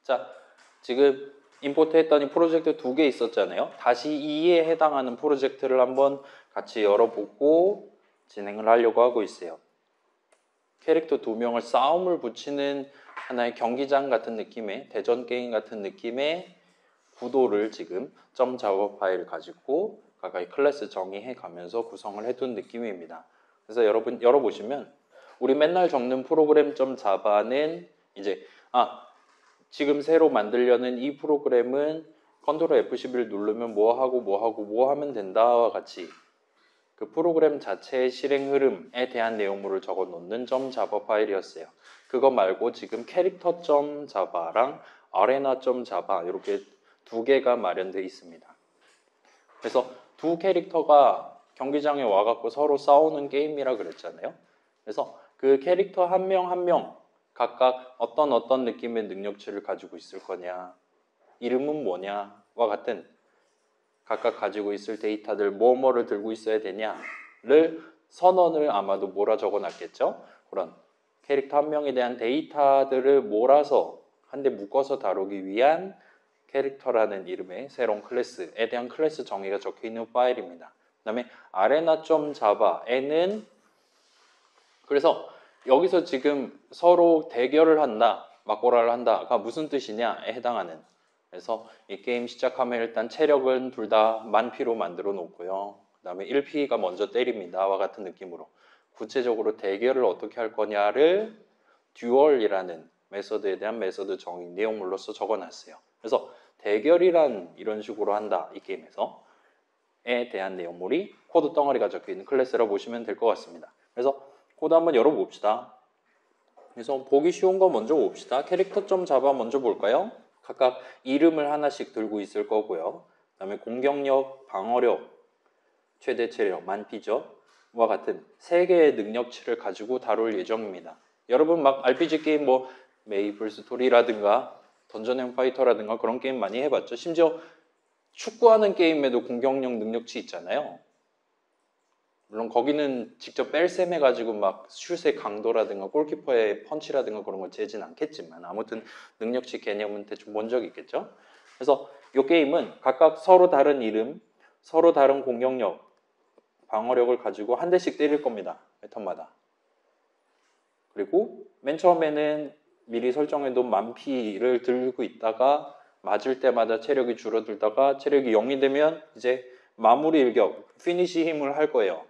자, 지금 임포트 했더니 프로젝트 2개 있었잖아요. 다시 이에 해당하는 프로젝트를 한번 같이 열어보고 진행을 하려고 하고 있어요. 캐릭터 2명을 싸움을 붙이는 하나의 경기장 같은 느낌의 대전 게임 같은 느낌의 구도를 지금 .java 파일 가지고 각각의 클래스 정의해 가면서 구성을 해둔 느낌입니다. 그래서 여러분 열어보시면 우리 맨날 적는 프로그램 .java는 이제 지금 새로 만들려는 이 프로그램은 컨트롤 F11 누르면 뭐 하고 뭐 하고 뭐 하면 된다와 같이 그 프로그램 자체의 실행 흐름에 대한 내용물을 적어 놓는 .java 파일이었어요. 그거 말고 지금 캐릭터 .java랑 arena .java 이렇게 두 개가 마련되어 있습니다. 그래서 두 캐릭터가 경기장에 와갖고 서로 싸우는 게임이라 그랬잖아요. 그래서 그 캐릭터 한 명 한 명 각각 어떤 느낌의 능력치를 가지고 있을 거냐, 이름은 뭐냐와 같은 각각 가지고 있을 데이터들 뭐를 들고 있어야 되냐를 선언을 아마도 몰아 적어놨겠죠. 그런 캐릭터 한 명에 대한 데이터들을 몰아서 한데 묶어서 다루기 위한 캐릭터라는 이름의 새로운 클래스에 대한 클래스 정의가 적혀있는 파일입니다. 그 다음에 arena.java에는 그래서 여기서 지금 서로 대결을 한다, 맞고라를 한다가 무슨 뜻이냐에 해당하는, 그래서 이 게임 시작하면 일단 체력은 둘 다 만피로 만들어 놓고요. 그 다음에 1P가 먼저 때립니다와 같은 느낌으로 구체적으로 대결을 어떻게 할 거냐를 듀얼이라는 메서드에 대한 메서드 정의 내용물로서 적어놨어요. 그래서 대결이란 이런 식으로 한다, 이 게임에서 에 대한 내용물이 코드 덩어리가 적혀있는 클래스라고 보시면 될 것 같습니다. 그래서 코드 한번 열어봅시다. 그래서 보기 쉬운 거 먼저 봅시다. 캐릭터.java 먼저 볼까요? 각각 이름을 하나씩 들고 있을 거고요. 그 다음에 공격력, 방어력, 최대 체력, 만피죠. 와 같은 세 개의 능력치를 가지고 다룰 예정입니다. 여러분 막 RPG 게임 뭐 메이플 스토리라든가 던전 앤 파이터라든가 그런 게임 많이 해봤죠. 심지어 축구하는 게임에도 공격력 능력치 있잖아요. 물론 거기는 직접 뺄셈 해가지고 막 슛의 강도라든가 골키퍼의 펀치라든가 그런 걸 재진 않겠지만 아무튼 능력치 개념은 대충 본 적이 있겠죠. 그래서 이 게임은 각각 서로 다른 이름, 서로 다른 공격력, 방어력을 가지고 한 대씩 때릴 겁니다. 턴마다. 그리고 맨 처음에는 미리 설정해둔 만피를 들고 있다가 맞을 때마다 체력이 줄어들다가 체력이 0이 되면 이제 마무리 일격, 피니시 힘을 할 거예요.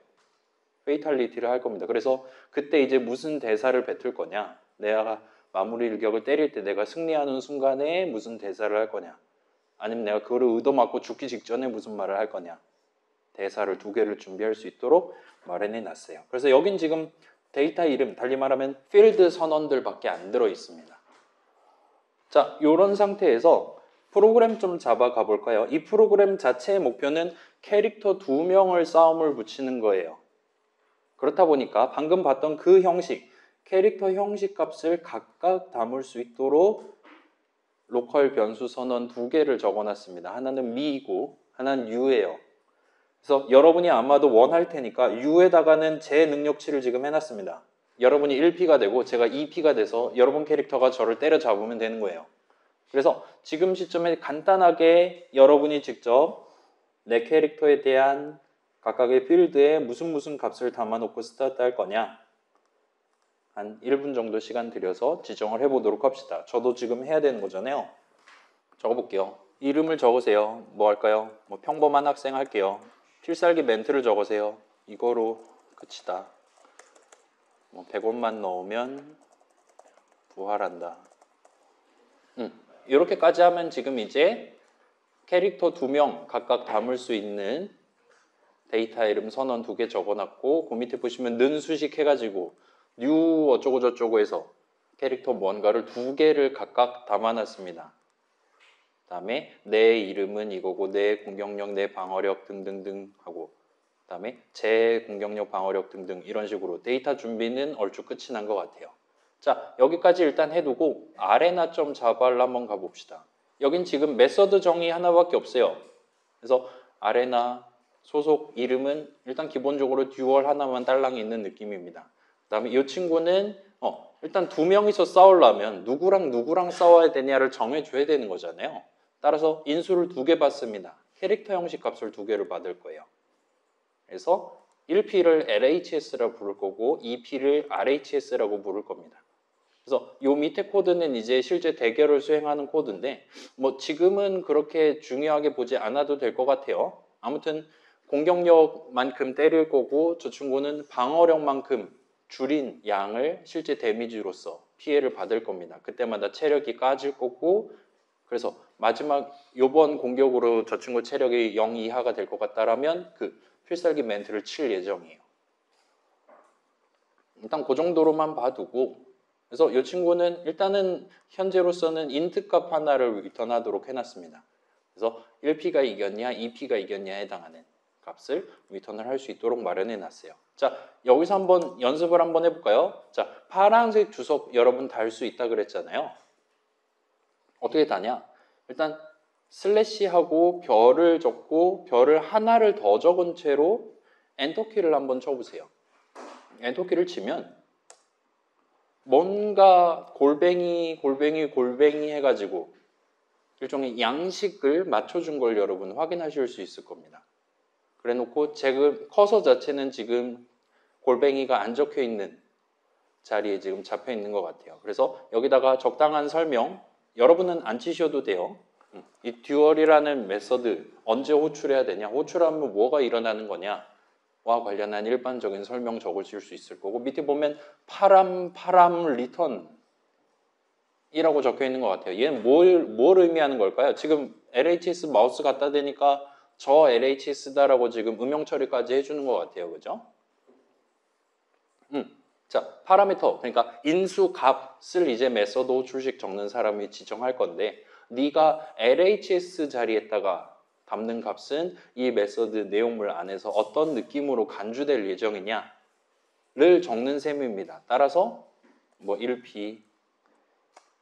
페이탈리티를 할 겁니다. 그래서 그때 이제 무슨 대사를 뱉을 거냐, 내가 마무리 일격을 때릴 때 내가 승리하는 순간에 무슨 대사를 할 거냐, 아니면 내가 그거를 의도맞고 죽기 직전에 무슨 말을 할 거냐, 대사를 두 개를 준비할 수 있도록 마련해 놨어요. 그래서 여긴 지금 데이터 이름, 달리 말하면 필드 선언들밖에 안 들어 있습니다. 자, 이런 상태에서 프로그램 좀 잡아 가볼까요? 이 프로그램 자체의 목표는 캐릭터 2명을 싸움을 붙이는 거예요. 그렇다 보니까 방금 봤던 그 형식, 캐릭터 형식 값을 각각 담을 수 있도록 로컬 변수 선언 두 개를 적어놨습니다. 하나는 me이고 하나는 u예요. 그래서 여러분이 아마도 원할 테니까 u에다가는 제 능력치를 지금 해놨습니다. 여러분이 1P가 되고 제가 2P가 돼서 여러분 캐릭터가 저를 때려잡으면 되는 거예요. 그래서 지금 시점에 간단하게 여러분이 직접 내 캐릭터에 대한 각각의 필드에 무슨 값을 담아놓고 스타트 할 거냐, 한 1분 정도 시간 들여서 지정을 해보도록 합시다. 저도 지금 해야 되는 거잖아요. 적어볼게요. 이름을 적으세요. 뭐 할까요? 뭐 평범한 학생 할게요. 필살기 멘트를 적으세요. 이거로 끝이다. 뭐 100원만 넣으면 부활한다. 이렇게까지 하면 지금 이제 캐릭터 2명 각각 담을 수 있는 데이터 이름 선언 2개 적어놨고, 그 밑에 보시면 는 수식 해가지고 new 어쩌고 저쩌고 해서 캐릭터 뭔가를 2개를 각각 담아놨습니다. 그 다음에 내 이름은 이거고 내 공격력, 내 방어력 등등등 하고, 그 다음에 제 공격력, 방어력 등등 이런 식으로 데이터 준비는 얼추 끝이 난 것 같아요. 자, 여기까지 일단 해두고 arena.java를 한번 가봅시다. 여긴 지금 메서드 정의 하나밖에 없어요. 그래서 arena 소속 이름은 일단 기본적으로 듀얼 하나만 딸랑 있는 느낌입니다. 그 다음에 이 친구는 일단 두 명이서 싸우려면 누구랑 싸워야 되냐를 정해줘야 되는 거잖아요. 따라서 인수를 두 개 받습니다. 캐릭터 형식 값을 두 개를 받을 거예요. 그래서 1P를 LHS라고 부를 거고 2P를 RHS라고 부를 겁니다. 그래서 요 밑에 코드는 이제 실제 대결을 수행하는 코드인데 뭐 지금은 그렇게 중요하게 보지 않아도 될 것 같아요. 아무튼 공격력만큼 때릴 거고 저 친구는 방어력만큼 줄인 양을 실제 데미지로서 피해를 받을 겁니다. 그때마다 체력이 까질 거고 그래서 마지막 요번 공격으로 저 친구 체력이 0 이하가 될 것 같다라면 그 필살기 멘트를 칠 예정이에요. 일단 그 정도로만 봐두고 그래서 이 친구는 일단은 현재로서는 인트 값 하나를 리턴하도록 해놨습니다. 그래서 1P가 이겼냐 2P가 이겼냐에 해당하는 값을 리턴을 할 수 있도록 마련해놨어요. 자, 여기서 한번 연습을 한번 해볼까요? 자, 파란색 주석 여러분 달 수 있다 그랬잖아요. 어떻게 다냐? 일단 슬래시하고 별을 적고 별을 하나를 더 적은 채로 엔터키를 한번 쳐보세요. 엔터키를 치면 뭔가 골뱅이 해가지고 일종의 양식을 맞춰준 걸 여러분 확인하실 수 있을 겁니다. 그래 놓고 지금 커서 자체는 지금 골뱅이가 안 적혀 있는 자리에 지금 잡혀 있는 것 같아요. 그래서 여기다가 적당한 설명 여러분은 안 치셔도 돼요. 이 듀얼이라는 메서드 언제 호출해야 되냐, 호출하면 뭐가 일어나는 거냐 와 관련한 일반적인 설명 적으실 수 있을 거고 밑에 보면 파람 리턴 이라고 적혀 있는 것 같아요. 얘는 뭘 의미하는 걸까요? 지금 LHS 마우스 갖다 대니까 저 LHS다라고 지금 음영 처리까지 해주는 것 같아요. 그죠? 자, 파라미터, 그러니까 인수 값을 이제 메서드 호출식 적는 사람이 지정할 건데 네가 LHS 자리에다가 담는 값은 이 메서드 내용물 안에서 어떤 느낌으로 간주될 예정이냐를 적는 셈입니다. 따라서 뭐 1P,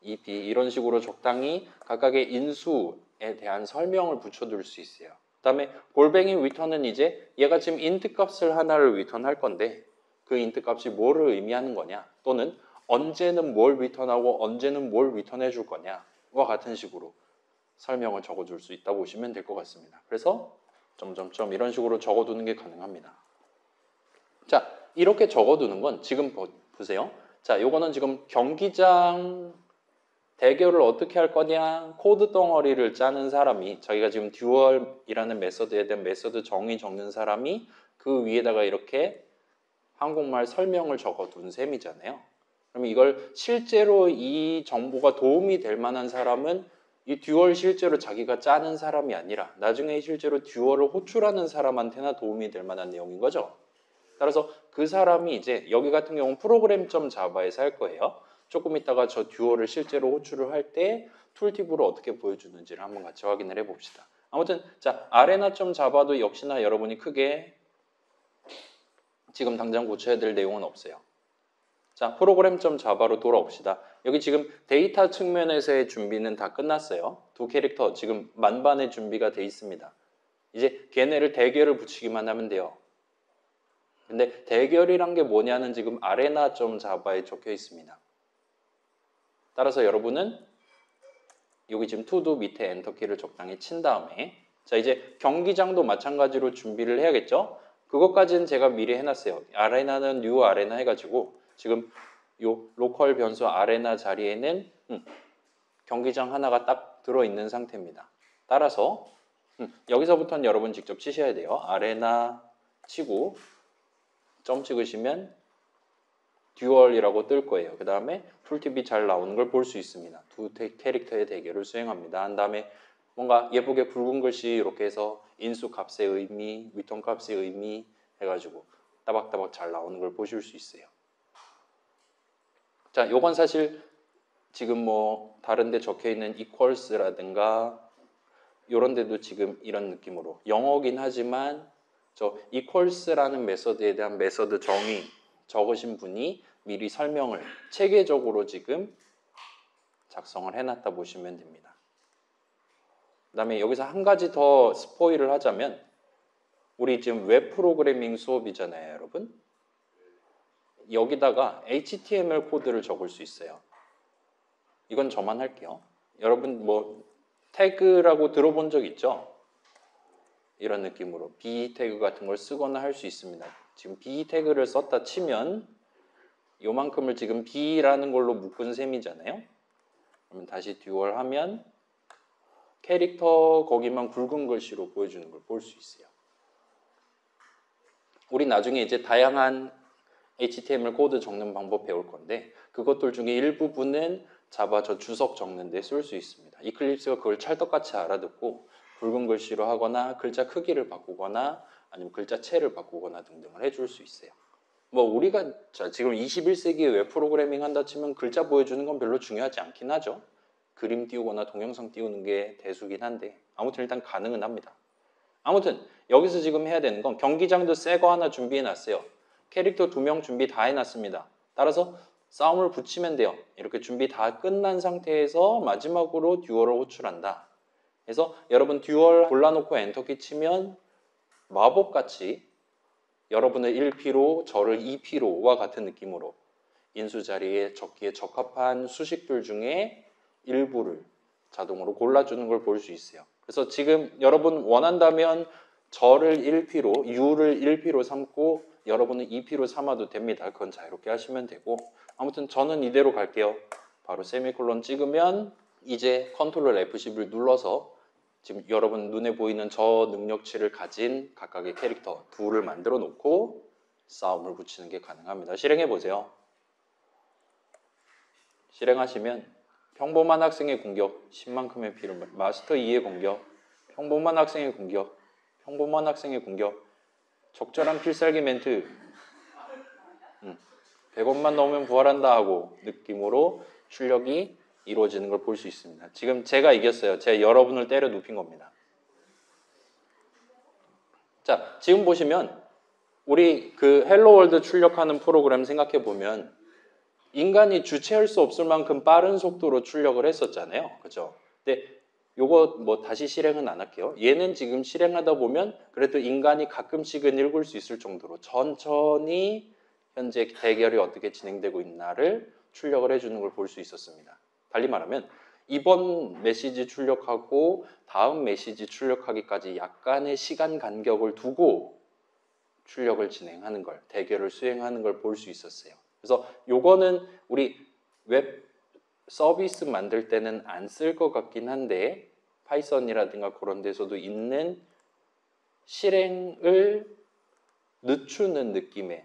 2P 이런 식으로 적당히 각각의 인수에 대한 설명을 붙여둘 수 있어요. 그 다음에 골뱅이 리턴은 이제 얘가 지금 인트 값을 하나를 리턴할 건데 그 인트 값이 뭐를 의미하는 거냐 또는 언제는 뭘 리턴하고 언제는 뭘 리턴해 줄 거냐와 같은 식으로 설명을 적어줄 수 있다고 보시면 될 것 같습니다. 그래서 점점점 이런 식으로 적어두는 게 가능합니다. 자, 이렇게 적어두는 건 지금 보세요. 자, 요거는 지금 경기장 대결을 어떻게 할 거냐 코드 덩어리를 짜는 사람이 자기가 지금 듀얼이라는 메서드에 대한 메서드 정의 적는 사람이 그 위에다가 이렇게 한국말 설명을 적어둔 셈이잖아요. 그러면 이걸 실제로 이 정보가 도움이 될 만한 사람은 이 듀얼 실제로 자기가 짜는 사람이 아니라 나중에 실제로 듀얼을 호출하는 사람한테나 도움이 될 만한 내용인 거죠. 따라서 그 사람이 이제 여기 같은 경우는 프로그램.자바에서 할 거예요. 조금 있다가 저 듀얼을 실제로 호출을 할 때 툴팁으로 어떻게 보여주는지를 한번 같이 확인을 해봅시다. 아무튼 자 아레나.자바도 역시나 여러분이 크게 지금 당장 고쳐야 될 내용은 없어요. 자 프로그램.자바로 돌아옵시다. 여기 지금 데이터 측면에서의 준비는 다 끝났어요. 두 캐릭터 지금 만반의 준비가 돼 있습니다. 이제 걔네를 대결을 붙이기만 하면 돼요. 근데 대결이란 게 뭐냐는 지금 아레나.자바에 적혀 있습니다. 따라서 여러분은 여기 지금 to도 밑에 엔터키를 적당히 친 다음에 자 이제 경기장도 마찬가지로 준비를 해야겠죠? 그것까지는 제가 미리 해놨어요. 아레나는 new 아레나 해가지고 지금 요 로컬 변수 아레나 자리에는 경기장 하나가 딱 들어있는 상태입니다. 따라서 여기서부터는 여러분 직접 치셔야 돼요. 아레나 치고 점 찍으시면 듀얼이라고 뜰 거예요. 그 다음에 툴팁이 잘 나오는 걸 볼 수 있습니다. 두 캐릭터의 대결을 수행합니다. 한 다음에 뭔가 예쁘게 붉은 글씨 이렇게 해서 인수 값의 의미, 리턴 값의 의미 해가지고 따박따박 잘 나오는 걸 보실 수 있어요. 자, 요건 사실 지금 뭐 다른 데 적혀 있는 equals라든가 요런 데도 지금 이런 느낌으로 영어긴 하지만 저 equals라는 메서드에 대한 메서드 정의 적으신 분이 미리 설명을 체계적으로 지금 작성을 해놨다 보시면 됩니다. 그 다음에 여기서 한 가지 더 스포일을 하자면 우리 지금 웹 프로그래밍 수업이잖아요, 여러분. 여기다가 HTML 코드를 적을 수 있어요. 이건 저만 할게요. 여러분 뭐 태그라고 들어본 적 있죠? 이런 느낌으로 B 태그 같은 걸 쓰거나 할 수 있습니다. 지금 B 태그를 썼다 치면 요만큼을 지금 B라는 걸로 묶은 셈이잖아요. 그러면 다시 듀얼 하면 캐릭터 거기만 굵은 글씨로 보여주는 걸 볼 수 있어요. 우리 나중에 이제 다양한 HTML 코드 적는 방법 배울 건데 그것들 중에 일부분은 자바 저 주석 적는 데 쓸 수 있습니다. 이클립스가 그걸 찰떡같이 알아듣고 굵은 글씨로 하거나 글자 크기를 바꾸거나 아니면 글자체를 바꾸거나 등등을 해줄 수 있어요. 뭐 우리가 지금 21세기에 웹 프로그래밍 한다 치면 글자 보여주는 건 별로 중요하지 않긴 하죠. 그림 띄우거나 동영상 띄우는 게 대수긴 한데 아무튼 일단 가능은 합니다. 아무튼 여기서 지금 해야 되는 건 경기장도 새 거 하나 준비해 놨어요. 캐릭터 2명 준비 다 해놨습니다. 따라서 싸움을 붙이면 돼요. 이렇게 준비 다 끝난 상태에서 마지막으로 듀얼을 호출한다. 그래서 여러분 듀얼 골라놓고 엔터키 치면 마법같이 여러분의 1P로 저를 2P로와 같은 느낌으로 인수 자리에 적기에 적합한 수식들 중에 일부를 자동으로 골라주는 걸 볼 수 있어요. 그래서 지금 여러분 원한다면 저를 1P로, U를 1P로 삼고 여러분은 2P로 삼아도 됩니다. 그건 자유롭게 하시면 되고 아무튼 저는 이대로 갈게요. 바로 세미콜론 찍으면 이제 컨트롤 F10을 눌러서 지금 여러분 눈에 보이는 저 능력치를 가진 각각의 캐릭터 둘을 만들어 놓고 싸움을 붙이는 게 가능합니다. 실행해 보세요. 실행하시면 평범한 학생의 공격, 10만큼의 피를 마스터 2의 공격, 평범한 학생의 공격, 평범한 학생의 공격, 적절한 필살기 멘트 100원만 넣으면 부활한다 하고 느낌으로 출력이 이루어지는 걸 볼 수 있습니다. 지금 제가 이겼어요. 제가 여러분을 때려 눕힌 겁니다. 자, 지금 보시면 우리 그 헬로월드 출력하는 프로그램 생각해 보면 인간이 주체할 수 없을 만큼 빠른 속도로 출력을 했었잖아요. 그죠? 근데 요거 뭐 다시 실행은 안 할게요. 얘는 지금 실행하다 보면 그래도 인간이 가끔씩은 읽을 수 있을 정도로 천천히 현재 대결이 어떻게 진행되고 있나를 출력을 해주는 걸 볼 수 있었습니다. 달리 말하면 이번 메시지 출력하고 다음 메시지 출력하기까지 약간의 시간 간격을 두고 출력을 진행하는 걸, 대결을 수행하는 걸 볼 수 있었어요. 그래서 요거는 우리 웹 서비스 만들 때는 안 쓸 것 같긴 한데 파이썬이라든가 그런 데서도 있는 실행을 늦추는 느낌의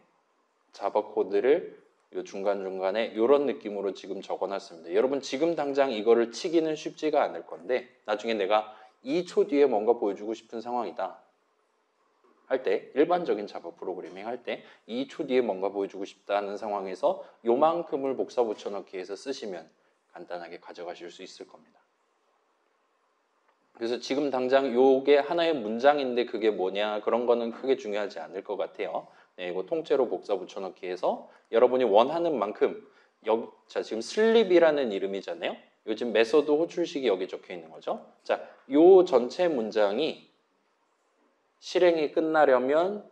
자바 코드를 요 중간중간에 이런 느낌으로 지금 적어놨습니다. 여러분 지금 당장 이거를 치기는 쉽지가 않을 건데 나중에 내가 2초 뒤에 뭔가 보여주고 싶은 상황이다 할 때 일반적인 자바 프로그래밍 할 때 2초 뒤에 뭔가 보여주고 싶다는 상황에서 요만큼을 복사 붙여넣기 해서 쓰시면 간단하게 가져가실 수 있을 겁니다. 그래서 지금 당장 요게 하나의 문장인데 그게 뭐냐 그런 거는 크게 중요하지 않을 것 같아요. 네, 이거 통째로 복사 붙여넣기 해서 여러분이 원하는 만큼 자 지금 슬립이라는 이름이잖아요. 요즘 메소드 호출식이 여기 적혀 있는 거죠. 자, 요 전체 문장이 실행이 끝나려면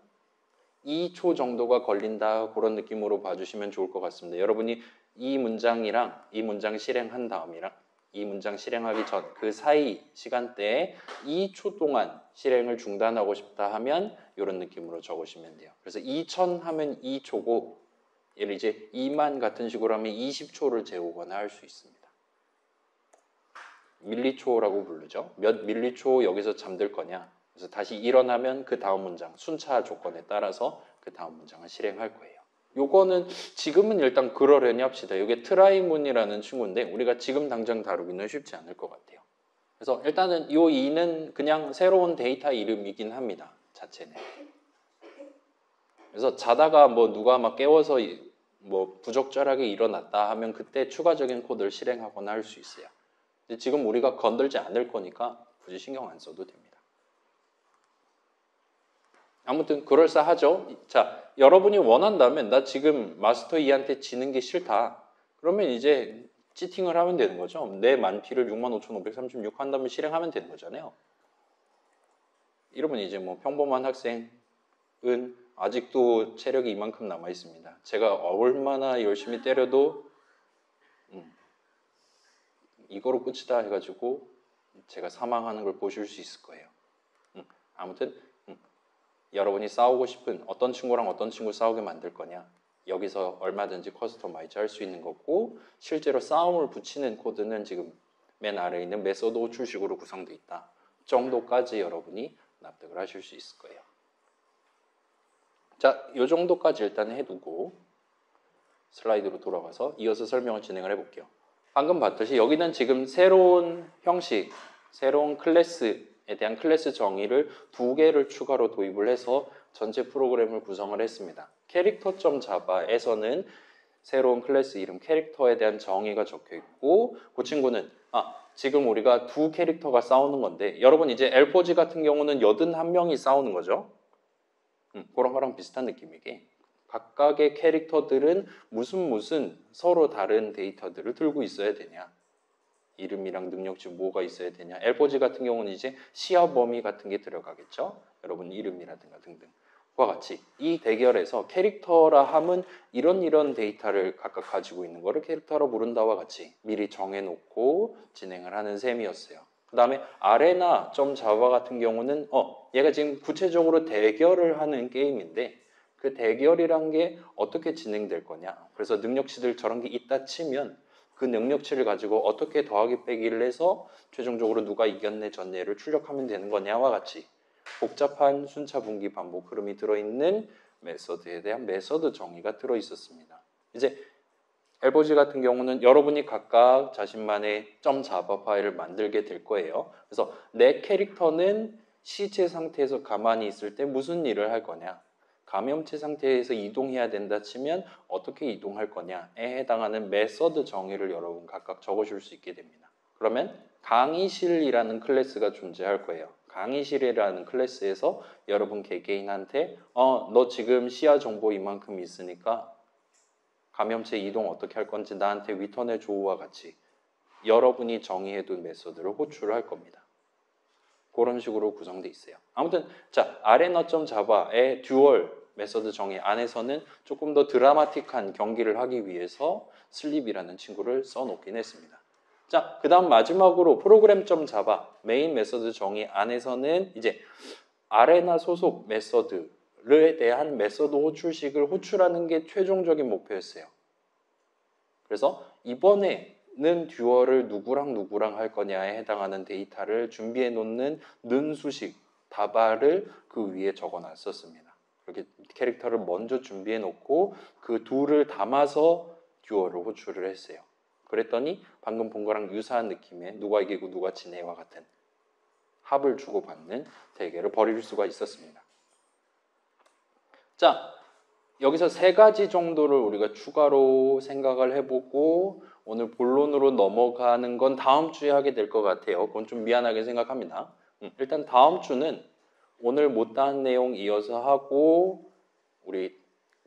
2초 정도가 걸린다 그런 느낌으로 봐주시면 좋을 것 같습니다. 여러분이 이 문장이랑 이 문장 실행한 다음이랑 이 문장 실행하기 전 그 사이 시간대에 2초 동안 실행을 중단하고 싶다 하면 이런 느낌으로 적으시면 돼요. 그래서 2000 하면 2초고 얘를 이제 2만 같은 식으로 하면 20초를 재우거나 할 수 있습니다. 밀리초라고 부르죠. 몇 밀리초 여기서 잠들 거냐. 그래서 다시 일어나면 그 다음 문장 순차 조건에 따라서 그 다음 문장을 실행할 거예요. 요거는 지금은 일단 그러려니 합시다. 이게 트라이문이라는 친구인데 우리가 지금 당장 다루기는 쉽지 않을 것 같아요. 그래서 일단은 요 2는 그냥 새로운 데이터 이름이긴 합니다. 자체는. 그래서 자다가 뭐 누가 막 깨워서 뭐 부적절하게 일어났다 하면 그때 추가적인 코드를 실행하거나 할 수 있어요. 근데 지금 우리가 건들지 않을 거니까 굳이 신경 안 써도 됩니다. 아무튼 그럴싸하죠. 자, 여러분이 원한다면 나 지금 마스터 2한테 지는 게 싫다. 그러면 이제 치팅을 하면 되는 거죠. 내 만피를 65,536 한다면 실행하면 되는 거잖아요. 이러면 이제 뭐 평범한 학생은 아직도 체력이 이만큼 남아 있습니다. 제가 얼마나 열심히 때려도 이거로 끝이다 해가지고 제가 사망하는 걸 보실 수 있을 거예요. 아무튼 여러분이 싸우고 싶은 어떤 친구랑 어떤 친구 싸우게 만들 거냐, 여기서 얼마든지 커스터마이즈 할 수 있는 거고, 실제로 싸움을 붙이는 코드는 지금 맨 아래에 있는 메소드 호출식으로 구성되어 있다 정도까지 여러분이 납득을 하실 수 있을 거예요. 자, 이 정도까지 일단 해두고 슬라이드로 돌아가서 이어서 설명을 진행을 해볼게요. 방금 봤듯이 여기는 지금 새로운 형식, 새로운 클래스에 대한 클래스 정의를 2개를 추가로 도입을 해서 전체 프로그램을 구성을 했습니다. 캐릭터.java에서는 새로운 클래스 이름 캐릭터에 대한 정의가 적혀 있고, 그 친구는 지금 우리가 2 캐릭터가 싸우는 건데, 여러분 이제 엘포지 같은 경우는 81명이 싸우는 거죠. 그런 거랑 비슷한 느낌이게 각각의 캐릭터들은 무슨 서로 다른 데이터들을 들고 있어야 되냐, 이름이랑 능력치 뭐가 있어야 되냐. 엘포지 같은 경우는 이제 시야 범위 같은 게 들어가겠죠. 여러분 이름이라든가 등등. 그와 같이 이 대결에서 캐릭터라 함은 이런 데이터를 각각 가지고 있는 거를 캐릭터로 부른다와 같이 미리 정해놓고 진행을 하는 셈이었어요. 그 다음에 아레나.java 같은 경우는 얘가 지금 구체적으로 대결을 하는 게임인데, 그 대결이란 게 어떻게 진행될 거냐. 그래서 능력치들 저런 게 있다 치면 그 능력치를 가지고 어떻게 더하기 빼기를 해서 최종적으로 누가 이겼네 졌네를 출력하면 되는 거냐와 같이 복잡한 순차 분기 반복 흐름이 들어있는 메서드에 대한 메서드 정의가 들어있었습니다. 이제 엘보지 같은 경우는 여러분이 각각 자신만의 .java 파일을 만들게 될 거예요. 그래서 내 캐릭터는 시체 상태에서 가만히 있을 때 무슨 일을 할 거냐, 감염체 상태에서 이동해야 된다 치면 어떻게 이동할 거냐에 해당하는 메서드 정의를 여러분 각각 적어줄 수 있게 됩니다. 그러면 강의실이라는 클래스가 존재할 거예요. 강의실이라는 클래스에서 여러분 개개인한테 너 지금 시야 정보 이만큼 있으니까 감염체 이동 어떻게 할 건지 나한테 리턴해 줘와 같이 여러분이 정의해둔 메서드를 호출할 겁니다. 그런 식으로 구성되어 있어요. 아무튼 자, 아레나.java의 듀얼 메서드 정의 안에서는 조금 더 드라마틱한 경기를 하기 위해서 슬립이라는 친구를 써놓긴 했습니다. 자, 그 다음 마지막으로 프로그램.java 메인 메서드 정의 안에서는 이제 아레나 소속 메서드에 대한 메서드 호출식을 호출하는 게 최종적인 목표였어요. 그래서 이번에는 듀얼을 누구랑 할 거냐에 해당하는 데이터를 준비해 놓는 는수식 다발을 그 위에 적어 놨었습니다. 이렇게 캐릭터를 먼저 준비해 놓고 그 둘을 담아서 듀얼을 호출을 했어요. 그랬더니 방금 본 거랑 유사한 느낌의 누가 이기고 누가 지네와 같은 합을 주고받는 대결을 벌일 수가 있었습니다. 자, 여기서 3가지 정도를 우리가 추가로 생각을 해보고 오늘 본론으로 넘어가는 건 다음 주에 하게 될 것 같아요. 그건 좀 미안하게 생각합니다. 일단 다음 주는 오늘 못다한 내용 이어서 하고, 우리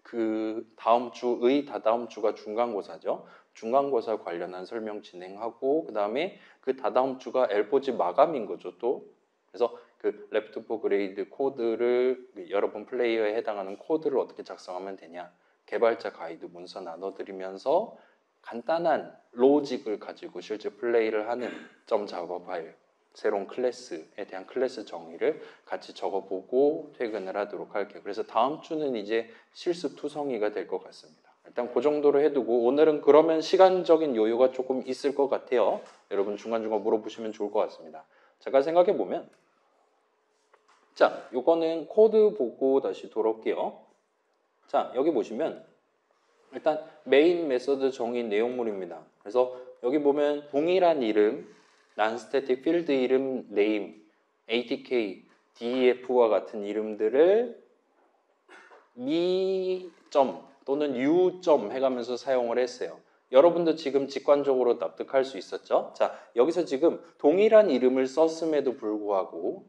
그 다음 주의 다다음 주가 중간고사죠. 중간고사 관련한 설명 진행하고, 그 다음에 그 다다음 주가 엘포지 마감인 거죠, 또. 그래서 그 레프트 포 그레이드 코드를 여러분 플레이어에 해당하는 코드를 어떻게 작성하면 되냐, 개발자 가이드 문서 나눠드리면서 간단한 로직을 가지고 실제 플레이를 하는 .java 파일, 새로운 클래스에 대한 클래스 정의를 같이 적어보고 퇴근을 하도록 할게요. 그래서 다음 주는 이제 실습투성이가 될 것 같습니다. 일단 그 정도로 해두고 오늘은 그러면 시간적인 여유가 조금 있을 것 같아요. 여러분 중간중간 물어보시면 좋을 것 같습니다. 제가 생각해보면, 자, 요거는 코드 보고 다시 돌아올게요. 자, 여기 보시면 일단 메인 메서드 정의 내용물입니다. 그래서 여기 보면 동일한 이름, non-static field 이름, name, atk, def와 같은 이름들을 미점 또는 u점 해가면서 사용을 했어요. 여러분도 지금 직관적으로 납득할 수 있었죠? 자, 여기서 지금 동일한 이름을 썼음에도 불구하고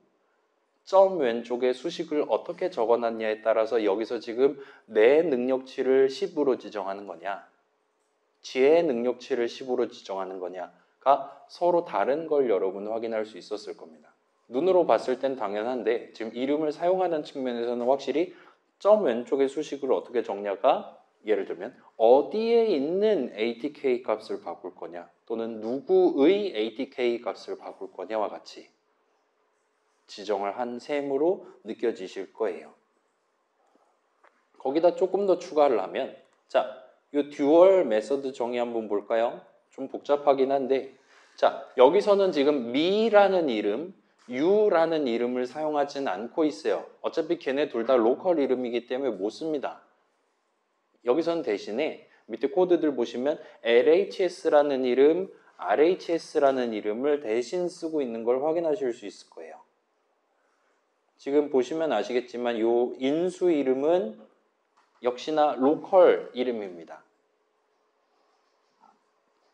점 왼쪽에 수식을 어떻게 적어놨냐에 따라서 여기서 지금 내 능력치를 10으로 지정하는 거냐, 지의 능력치를 10으로 지정하는 거냐가 서로 다른 걸 여러분 확인할 수 있었을 겁니다. 눈으로 봤을 땐 당연한데 지금 이름을 사용하는 측면에서는 확실히 점 왼쪽의 수식을 어떻게 정리할까? 예를 들면 어디에 있는 ATK 값을 바꿀 거냐 또는 누구의 ATK 값을 바꿀 거냐와 같이 지정을 한 셈으로 느껴지실 거예요. 거기다 조금 더 추가를 하면 자, 이 듀얼 메서드 정의 한번 볼까요? 좀 복잡하긴 한데 자, 여기서는 지금 me라는 이름, you라는 이름을 사용하진 않고 있어요. 어차피 걔네 둘 다 로컬 이름이기 때문에 못 씁니다. 여기서는 대신에 밑에 코드들 보시면 LHS라는 이름, RHS라는 이름을 대신 쓰고 있는 걸 확인하실 수 있을 거예요. 지금 보시면 아시겠지만 이 인수 이름은 역시나 로컬 이름입니다.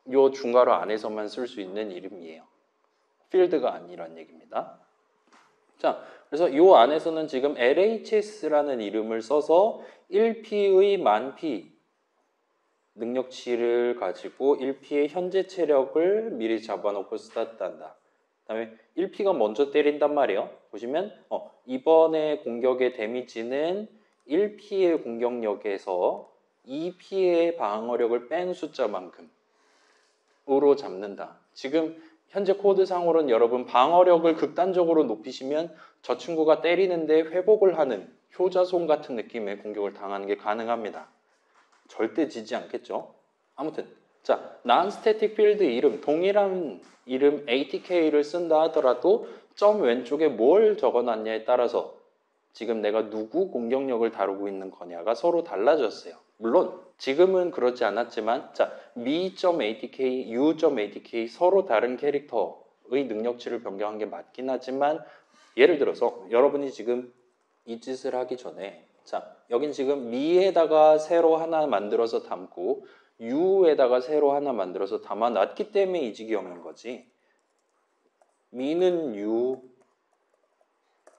이 중괄호 안에서만 쓸 수 있는 이름이에요. 필드가 아니란 얘기입니다. 자, 그래서 이 안에서는 지금 LHS라는 이름을 써서 1P의 만P 능력치를 가지고 1P의 현재 체력을 미리 잡아놓고 스타트한다. 그 다음에 1P가 먼저 때린단 말이에요. 보시면 이번에 공격의 데미지는 1P의 공격력에서 2P의 방어력을 뺀 숫자만큼으로 잡는다. 지금 현재 코드상으로는 여러분 방어력을 극단적으로 높이시면 저 친구가 때리는데 회복을 하는 효자손 같은 느낌의 공격을 당하는 게 가능합니다. 절대 지지 않겠죠. 아무튼 자, non-static field 이름, 동일한 이름 ATK를 쓴다 하더라도 점 왼쪽에 뭘 적어놨냐에 따라서 지금 내가 누구 공격력을 다루고 있는 거냐가 서로 달라졌어요. 물론 지금은 그렇지 않았지만 자, me.atk, you.atk 서로 다른 캐릭터의 능력치를 변경한 게 맞긴 하지만 예를 들어서 여러분이 지금 이 짓을 하기 전에 자, 여긴 지금 me에다가 새로 하나 만들어서 담고 you에다가 새로 하나 만들어서 담아놨기 때문에 이 지경인 거지. me는 you,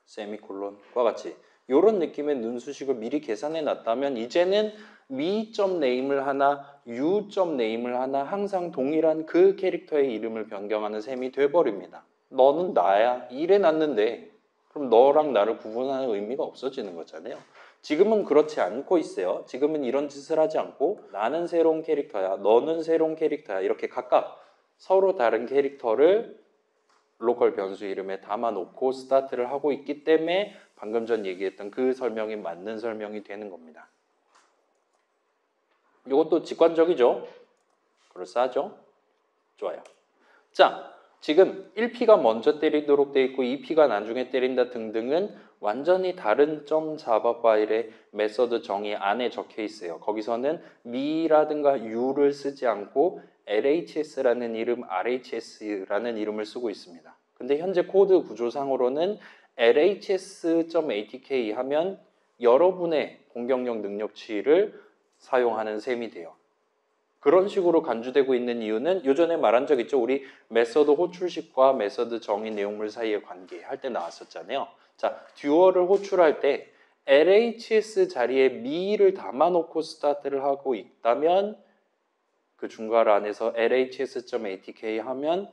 세미콜론과 같이 이런 느낌의 눈수식을 미리 계산해 놨다면 이제는 me.name을 하나, you.name을 하나 항상 동일한 그 캐릭터의 이름을 변경하는 셈이 돼버립니다. 너는 나야. 이래 놨는데 그럼 너랑 나를 구분하는 의미가 없어지는 거잖아요. 지금은 그렇지 않고 있어요. 지금은 이런 짓을 하지 않고 나는 새로운 캐릭터야, 너는 새로운 캐릭터야 이렇게 각각 서로 다른 캐릭터를 로컬 변수 이름에 담아놓고 스타트를 하고 있기 때문에 방금 전 얘기했던 그 설명이 맞는 설명이 되는 겁니다. 이것도 직관적이죠? 그럴싸하죠? 좋아요. 자, 지금 1P가 먼저 때리도록 돼 있고 2P가 나중에 때린다 등등은 완전히 다른 점 자바 파일의 메서드 정의 안에 적혀 있어요. 거기서는 me라든가 you를 쓰지 않고 LHS라는 이름, RHS라는 이름을 쓰고 있습니다. 근데 현재 코드 구조상으로는 LHS.atk 하면 여러분의 공격력 능력치를 사용하는 셈이 돼요. 그런 식으로 간주되고 있는 이유는 요전에 말한 적 있죠. 우리 메서드 호출식과 메서드 정의 내용물 사이의 관계 할 때 나왔었잖아요. 자, 듀얼을 호출할 때 LHS 자리에 me를 담아놓고 스타트를 하고 있다면 그 중괄호 안에서 LHS.atk 하면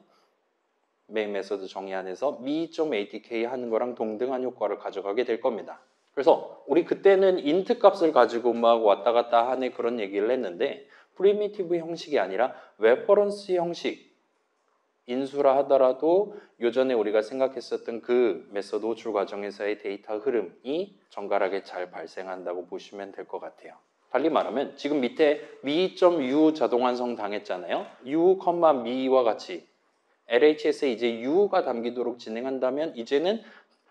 메인 메서드 정의 안에서 me.atk 하는 거랑 동등한 효과를 가져가게 될 겁니다. 그래서 우리 그때는 int 값을 가지고 막 왔다 갔다 하는 그런 얘기를 했는데 프리미티브 형식이 아니라 레퍼런스 형식 인수라 하더라도 요전에 우리가 생각했었던 그 메서드 호출 과정에서의 데이터 흐름이 정갈하게 잘 발생한다고 보시면 될 것 같아요. 달리 말하면 지금 밑에 me.u 자동 완성 당했잖아요. u, me와 같이 LHS에 이제 u가 담기도록 진행한다면 이제는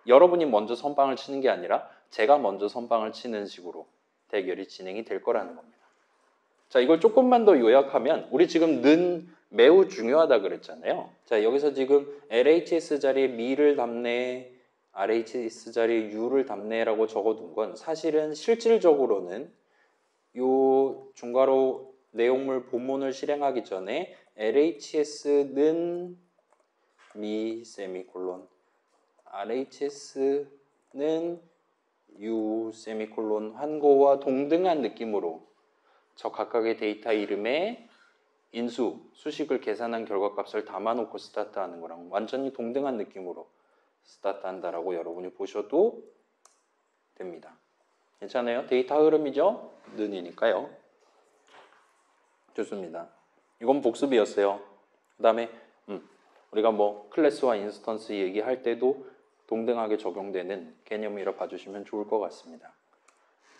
여러분이 먼저 선빵을 치는 게 아니라 제가 먼저 선빵을 치는 식으로 대결이 진행이 될 거라는 겁니다. 자, 이걸 조금만 더 요약하면 우리 지금 는 매우 중요하다 그랬잖아요. 자, 여기서 지금 LHS 자리에 me를 담네, RHS 자리에 you를 담네라고 적어둔 건 사실은 실질적으로는 요 중괄호 내용물 본문을 실행하기 전에 LHS는 me 세미콜론, RHS는 you 세미콜론 한 거와 동등한 느낌으로 저 각각의 데이터 이름에 인수, 수식을 계산한 결과값을 담아놓고 스타트하는 거랑 완전히 동등한 느낌으로 스타트한다라고 여러분이 보셔도 됩니다. 괜찮아요? 데이터 흐름이죠? 는이니까요. 좋습니다. 이건 복습이었어요. 그 다음에 우리가 뭐 클래스와 인스턴스 얘기할 때도 동등하게 적용되는 개념이라 봐주시면 좋을 것 같습니다.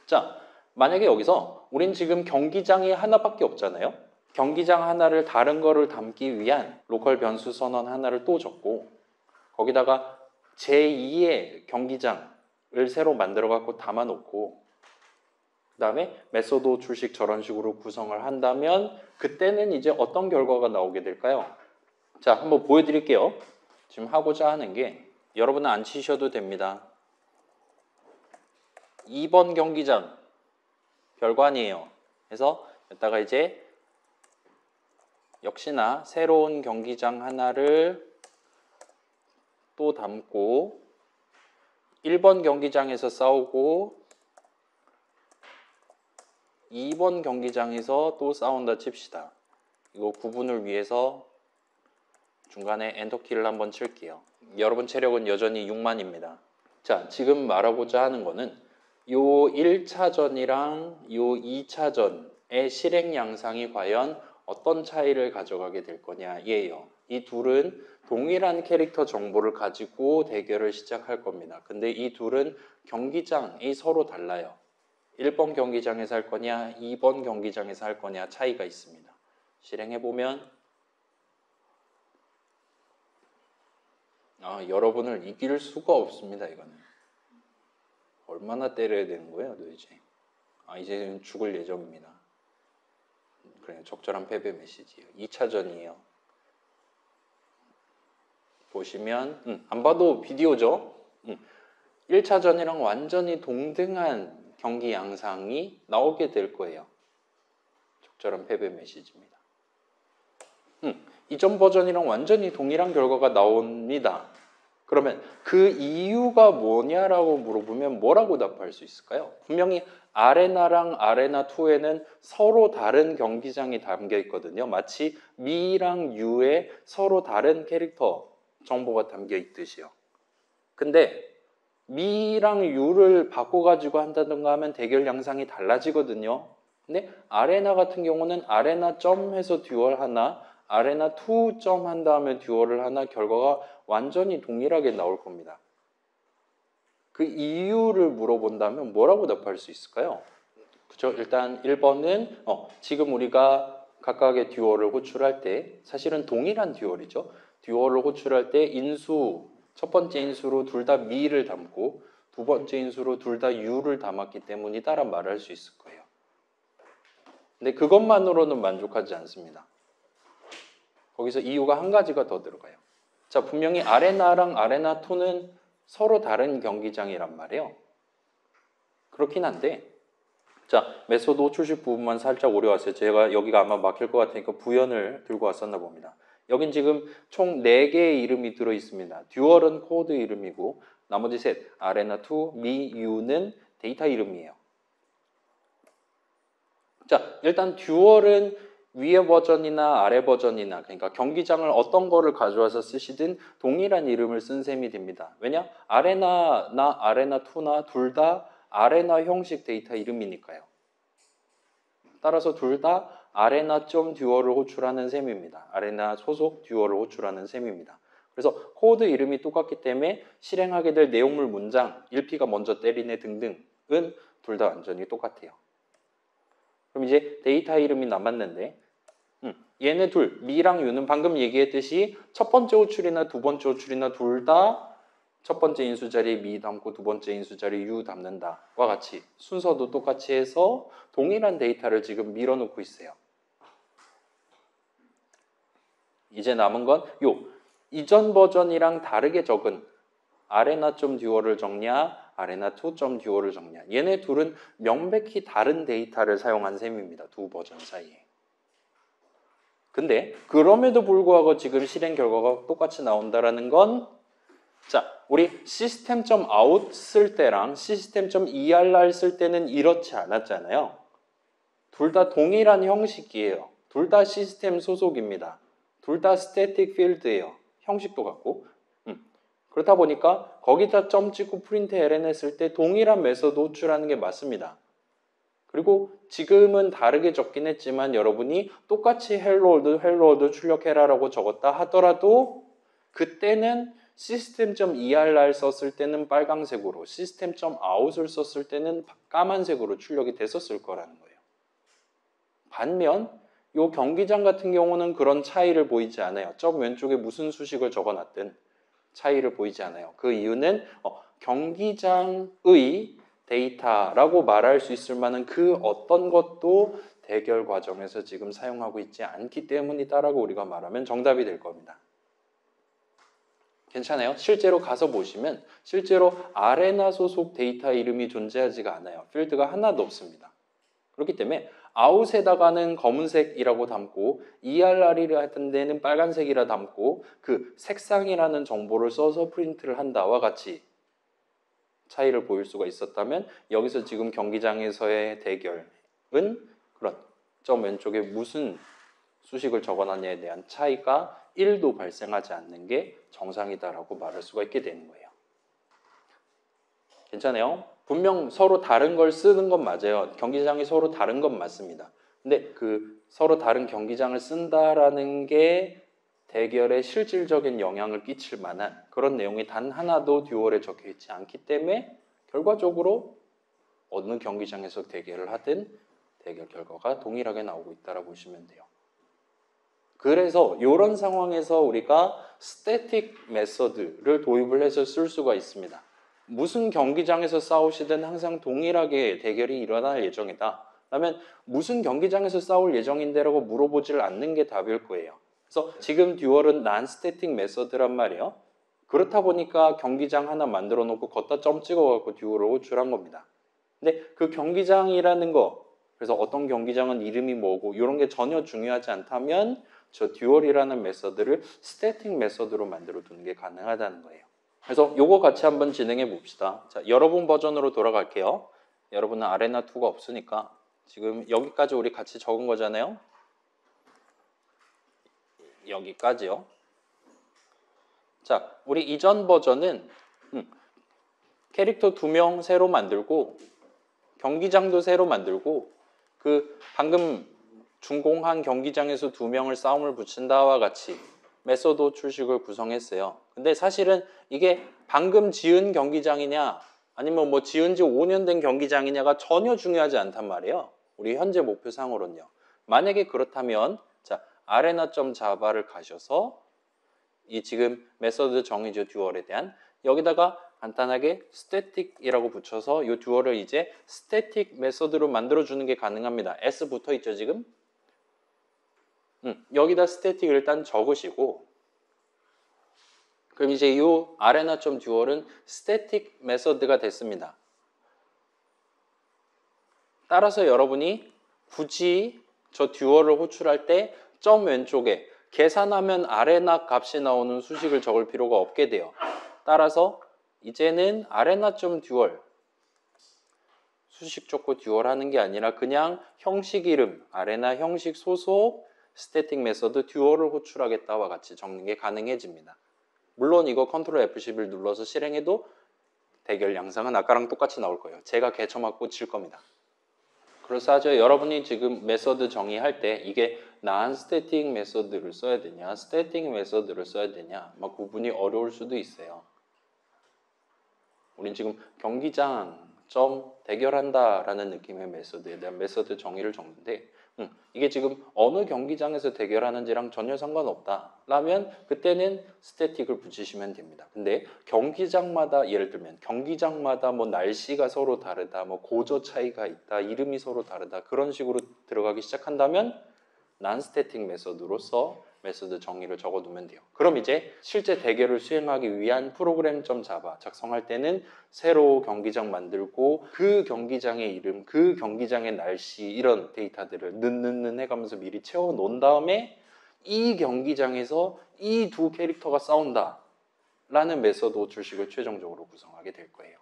자, 만약에 여기서 우린 지금 경기장이 하나밖에 없잖아요. 경기장 하나를 다른 거를 담기 위한 로컬 변수 선언 하나를 또 적고 거기다가 제2의 경기장을 새로 만들어 갖고 담아놓고 그 다음에 메소드 출식 저런 식으로 구성을 한다면 그때는 이제 어떤 결과가 나오게 될까요? 자, 한번 보여드릴게요. 지금 하고자 하는 게 여러분은 안 치셔도 됩니다. 2번 경기장 별거 아니에요. 그래서 여기다가 이제 역시나 새로운 경기장 하나를 또 담고 1번 경기장에서 싸우고 2번 경기장에서 또 싸운다 칩시다. 이거 구분을 위해서 중간에 엔터키를 한번 칠게요. 여러분 체력은 여전히 6만입니다. 자, 지금 말하고자 하는 거는 요 1차전이랑 요 2차전의 실행 양상이 과연 어떤 차이를 가져가게 될 거냐 얘예요. 이 둘은 동일한 캐릭터 정보를 가지고 대결을 시작할 겁니다. 근데 이 둘은 경기장이 서로 달라요. 1번 경기장에서 할 거냐 2번 경기장에서 할 거냐 차이가 있습니다. 실행해보면 여러분을 이길 수가 없습니다. 이거는 얼마나 때려야 되는 거예요 도대체. 이제는 죽을 예정입니다. 그래, 적절한 패배 메시지예요. 2차전이에요. 보시면 안 봐도 비디오죠. 1차전이랑 완전히 동등한 경기 양상이 나오게 될 거예요. 적절한 패배 메시지입니다. 이전 버전이랑 완전히 동일한 결과가 나옵니다. 그러면 그 이유가 뭐냐라고 물어보면 뭐라고 답할 수 있을까요? 분명히 아레나랑 아레나2에는 서로 다른 경기장이 담겨 있거든요. 마치 미랑 유에 서로 다른 캐릭터 정보가 담겨 있듯이요. 근데 미랑 유를 바꿔가지고 한다든가 하면 대결 양상이 달라지거든요. 근데 아레나 같은 경우는 아레나 점 해서 듀얼 하나, 아레나 2 점 한 다음에 듀얼을 하나 결과가 완전히 동일하게 나올 겁니다. 그 이유를 물어본다면 뭐라고 답할 수 있을까요? 그죠? 일단 1번은 지금 우리가 각각의 듀얼을 호출할 때 사실은 동일한 듀얼이죠. 듀얼을 호출할 때 인수 첫 번째 인수로 둘 다 미를 담고 두 번째 인수로 둘 다 유를 담았기 때문이다라 말할 수 있을 거예요. 근데 그것만으로는 만족하지 않습니다. 거기서 이유가 한 가지가 더 들어가요. 자, 분명히 아레나랑 아레나2는 서로 다른 경기장이란 말이에요. 그렇긴 한데 자, 메소드 출식 부분만 살짝 오려왔어요. 제가 여기가 아마 막힐 것 같으니까 부연을 들고 왔었나 봅니다. 여긴 지금 총 4개의 이름이 들어있습니다. 듀얼은 코드 이름이고 나머지 셋, 아레나2, 미, 유는 데이터 이름이에요. 자, 일단 듀얼은 위에 버전이나 아래 버전이나 그러니까 경기장을 어떤 거를 가져와서 쓰시든 동일한 이름을 쓴 셈이 됩니다. 왜냐? 아레나나 아레나2나 둘 다 아레나 형식 데이터 이름이니까요. 따라서 둘 다 아레나.듀얼을 호출하는 셈입니다. 아레나 소속 듀얼을 호출하는 셈입니다. 그래서 코드 이름이 똑같기 때문에 실행하게 될 내용물 문장, 1P가 먼저 때리네 등등은 둘 다 완전히 똑같아요. 그럼 이제 데이터 이름이 남았는데 얘네 둘, 미랑 유는 방금 얘기했듯이 첫 번째 호출이나 두 번째 호출이나 둘 다 첫 번째 인수 자리에 미 담고 두 번째 인수 자리에 유 담는다와 같이 순서도 똑같이 해서 동일한 데이터를 지금 밀어놓고 있어요. 이제 남은 건 이전 버전이랑 다르게 적은 아레나.듀얼을 적냐 아레나2.듀얼을 적냐 얘네 둘은 명백히 다른 데이터를 사용한 셈입니다. 두 버전 사이에. 근데 그럼에도 불구하고 지금 실행 결과가 똑같이 나온다라는 건 자, 우리 system.out 쓸 때랑 system.err 쓸 때는 이렇지 않았잖아요. 둘 다 동일한 형식이에요. 둘 다 시스템 소속입니다. 둘 다 static field예요. 형식도 같고. 그렇다 보니까 거기다 점 찍고 프린트 ln 했을 때 동일한 메서드 호출하는 게 맞습니다. 그리고 지금은 다르게 적긴 했지만 여러분이 똑같이 hello world 출력해라라고 적었다 하더라도 그때는 system.err 썼을 때는 빨강색으로 system.out을 썼을 때는 까만색으로 출력이 됐었을 거라는 거예요. 반면 이 경기장 같은 경우는 그런 차이를 보이지 않아요. 점 왼쪽에 무슨 수식을 적어놨든 차이를 보이지 않아요. 그 이유는 경기장의 데이터라고 말할 수 있을 만한 그 어떤 것도 대결 과정에서 지금 사용하고 있지 않기 때문이다라고 우리가 말하면 정답이 될 겁니다. 괜찮아요? 실제로 가서 보시면 실제로 아레나 소속 데이터 이름이 존재하지가 않아요. 필드가 하나도 없습니다. 그렇기 때문에 아웃에다가는 검은색이라고 담고 ERR이라 하던 데는 빨간색이라 담고 그 색상이라는 정보를 써서 프린트를 한다와 같이 차이를 보일 수가 있었다면 여기서 지금 경기장에서의 대결은 그런 점 왼쪽에 무슨 수식을 적어놨냐에 대한 차이가 1도 발생하지 않는 게 정상이다라고 말할 수가 있게 되는 거예요. 괜찮아요? 분명 서로 다른 걸 쓰는 건 맞아요. 경기장이 서로 다른 건 맞습니다. 근데 그 서로 다른 경기장을 쓴다라는 게 대결에 실질적인 영향을 끼칠 만한 그런 내용이 단 하나도 듀얼에 적혀 있지 않기 때문에 결과적으로 어느 경기장에서 대결을 하든 대결 결과가 동일하게 나오고 있다라고 보시면 돼요. 그래서 이런 상황에서 우리가 스태틱 메서드를 도입을 해서 쓸 수가 있습니다. 무슨 경기장에서 싸우시든 항상 동일하게 대결이 일어날 예정이다. 그러면 무슨 경기장에서 싸울 예정인데라고 물어보질 않는 게 답일 거예요. 그래서 지금 듀얼은 non-static 메서드란 말이에요. 그렇다 보니까 경기장 하나 만들어 놓고 걷다 점 찍어갖고 듀얼을 호출한 겁니다. 근데 그 경기장이라는 거, 그래서 어떤 경기장은 이름이 뭐고 이런 게 전혀 중요하지 않다면 저 듀얼이라는 메서드를 스태틱 메서드로 만들어 두는 게 가능하다는 거예요. 그래서 요거 같이 한번 진행해 봅시다. 자, 여러분 버전으로 돌아갈게요. 여러분은 아레나2가 없으니까 지금 여기까지 우리 같이 적은 거잖아요. 여기까지요. 자, 우리 이전 버전은 캐릭터 2명 새로 만들고 경기장도 새로 만들고 그 방금 준공한 경기장에서 2명을 싸움을 붙인다와 같이 메소드 출식을 구성했어요. 근데 사실은 이게 방금 지은 경기장이냐 아니면 뭐 지은 지 5년 된 경기장이냐가 전혀 중요하지 않단 말이에요. 우리 현재 목표상으로는요. 만약에 그렇다면 자, 아레나.자바를 가셔서 이 지금 메소드 정의죠 듀얼에 대한 여기다가 간단하게 static이라고 붙여서 이 듀얼을 이제 static 메소드로 만들어주는 게 가능합니다. S 붙어 있죠 지금? 여기다 static을 일단 적으시고 그럼 이제 이 아레나.듀얼은 static 메소드가 됐습니다. 따라서 여러분이 굳이 저 듀얼을 호출할 때 점 왼쪽에 계산하면 아레나 값이 나오는 수식을 적을 필요가 없게 돼요. 따라서 이제는 아레나.듀얼 수식 적고 듀얼 하는 게 아니라 그냥 형식 이름 아레나 형식 소속 스태틱 메서드 듀얼을 호출하겠다와 같이 적는 게 가능해집니다. 물론 이거 컨트롤 F11 눌러서 실행해도 대결 양상은 아까랑 똑같이 나올 거예요. 제가 개처 맞고 질 겁니다. 그래서 여러분이 지금 메서드 정의할 때 이게 non-static 메서드를 써야 되냐, static 메서드를 써야 되냐 막 구분이 어려울 수도 있어요. 우린 지금 경기장 점 대결한다라는 느낌의 메서드에 대한 메서드 정의를 적는데 이게 지금 어느 경기장에서 대결하는지랑 전혀 상관없다 라면 그때는 스태틱을 붙이시면 됩니다. 근데 경기장마다 예를 들면 경기장마다 뭐 날씨가 서로 다르다 뭐 고저 차이가 있다 이름이 서로 다르다 그런 식으로 들어가기 시작한다면 non-static 메서드로서 메서드 정의를 적어두면 돼요. 그럼 이제 실제 대결을 수행하기 위한 프로그램.자바 작성할 때는 새로 경기장 만들고 그 경기장의 이름, 그 경기장의 날씨 이런 데이터들을 는는는 해가면서 미리 채워 놓은 다음에 이 경기장에서 이 두 캐릭터가 싸운다 라는 메서드 호출식을 최종적으로 구성하게 될 거예요.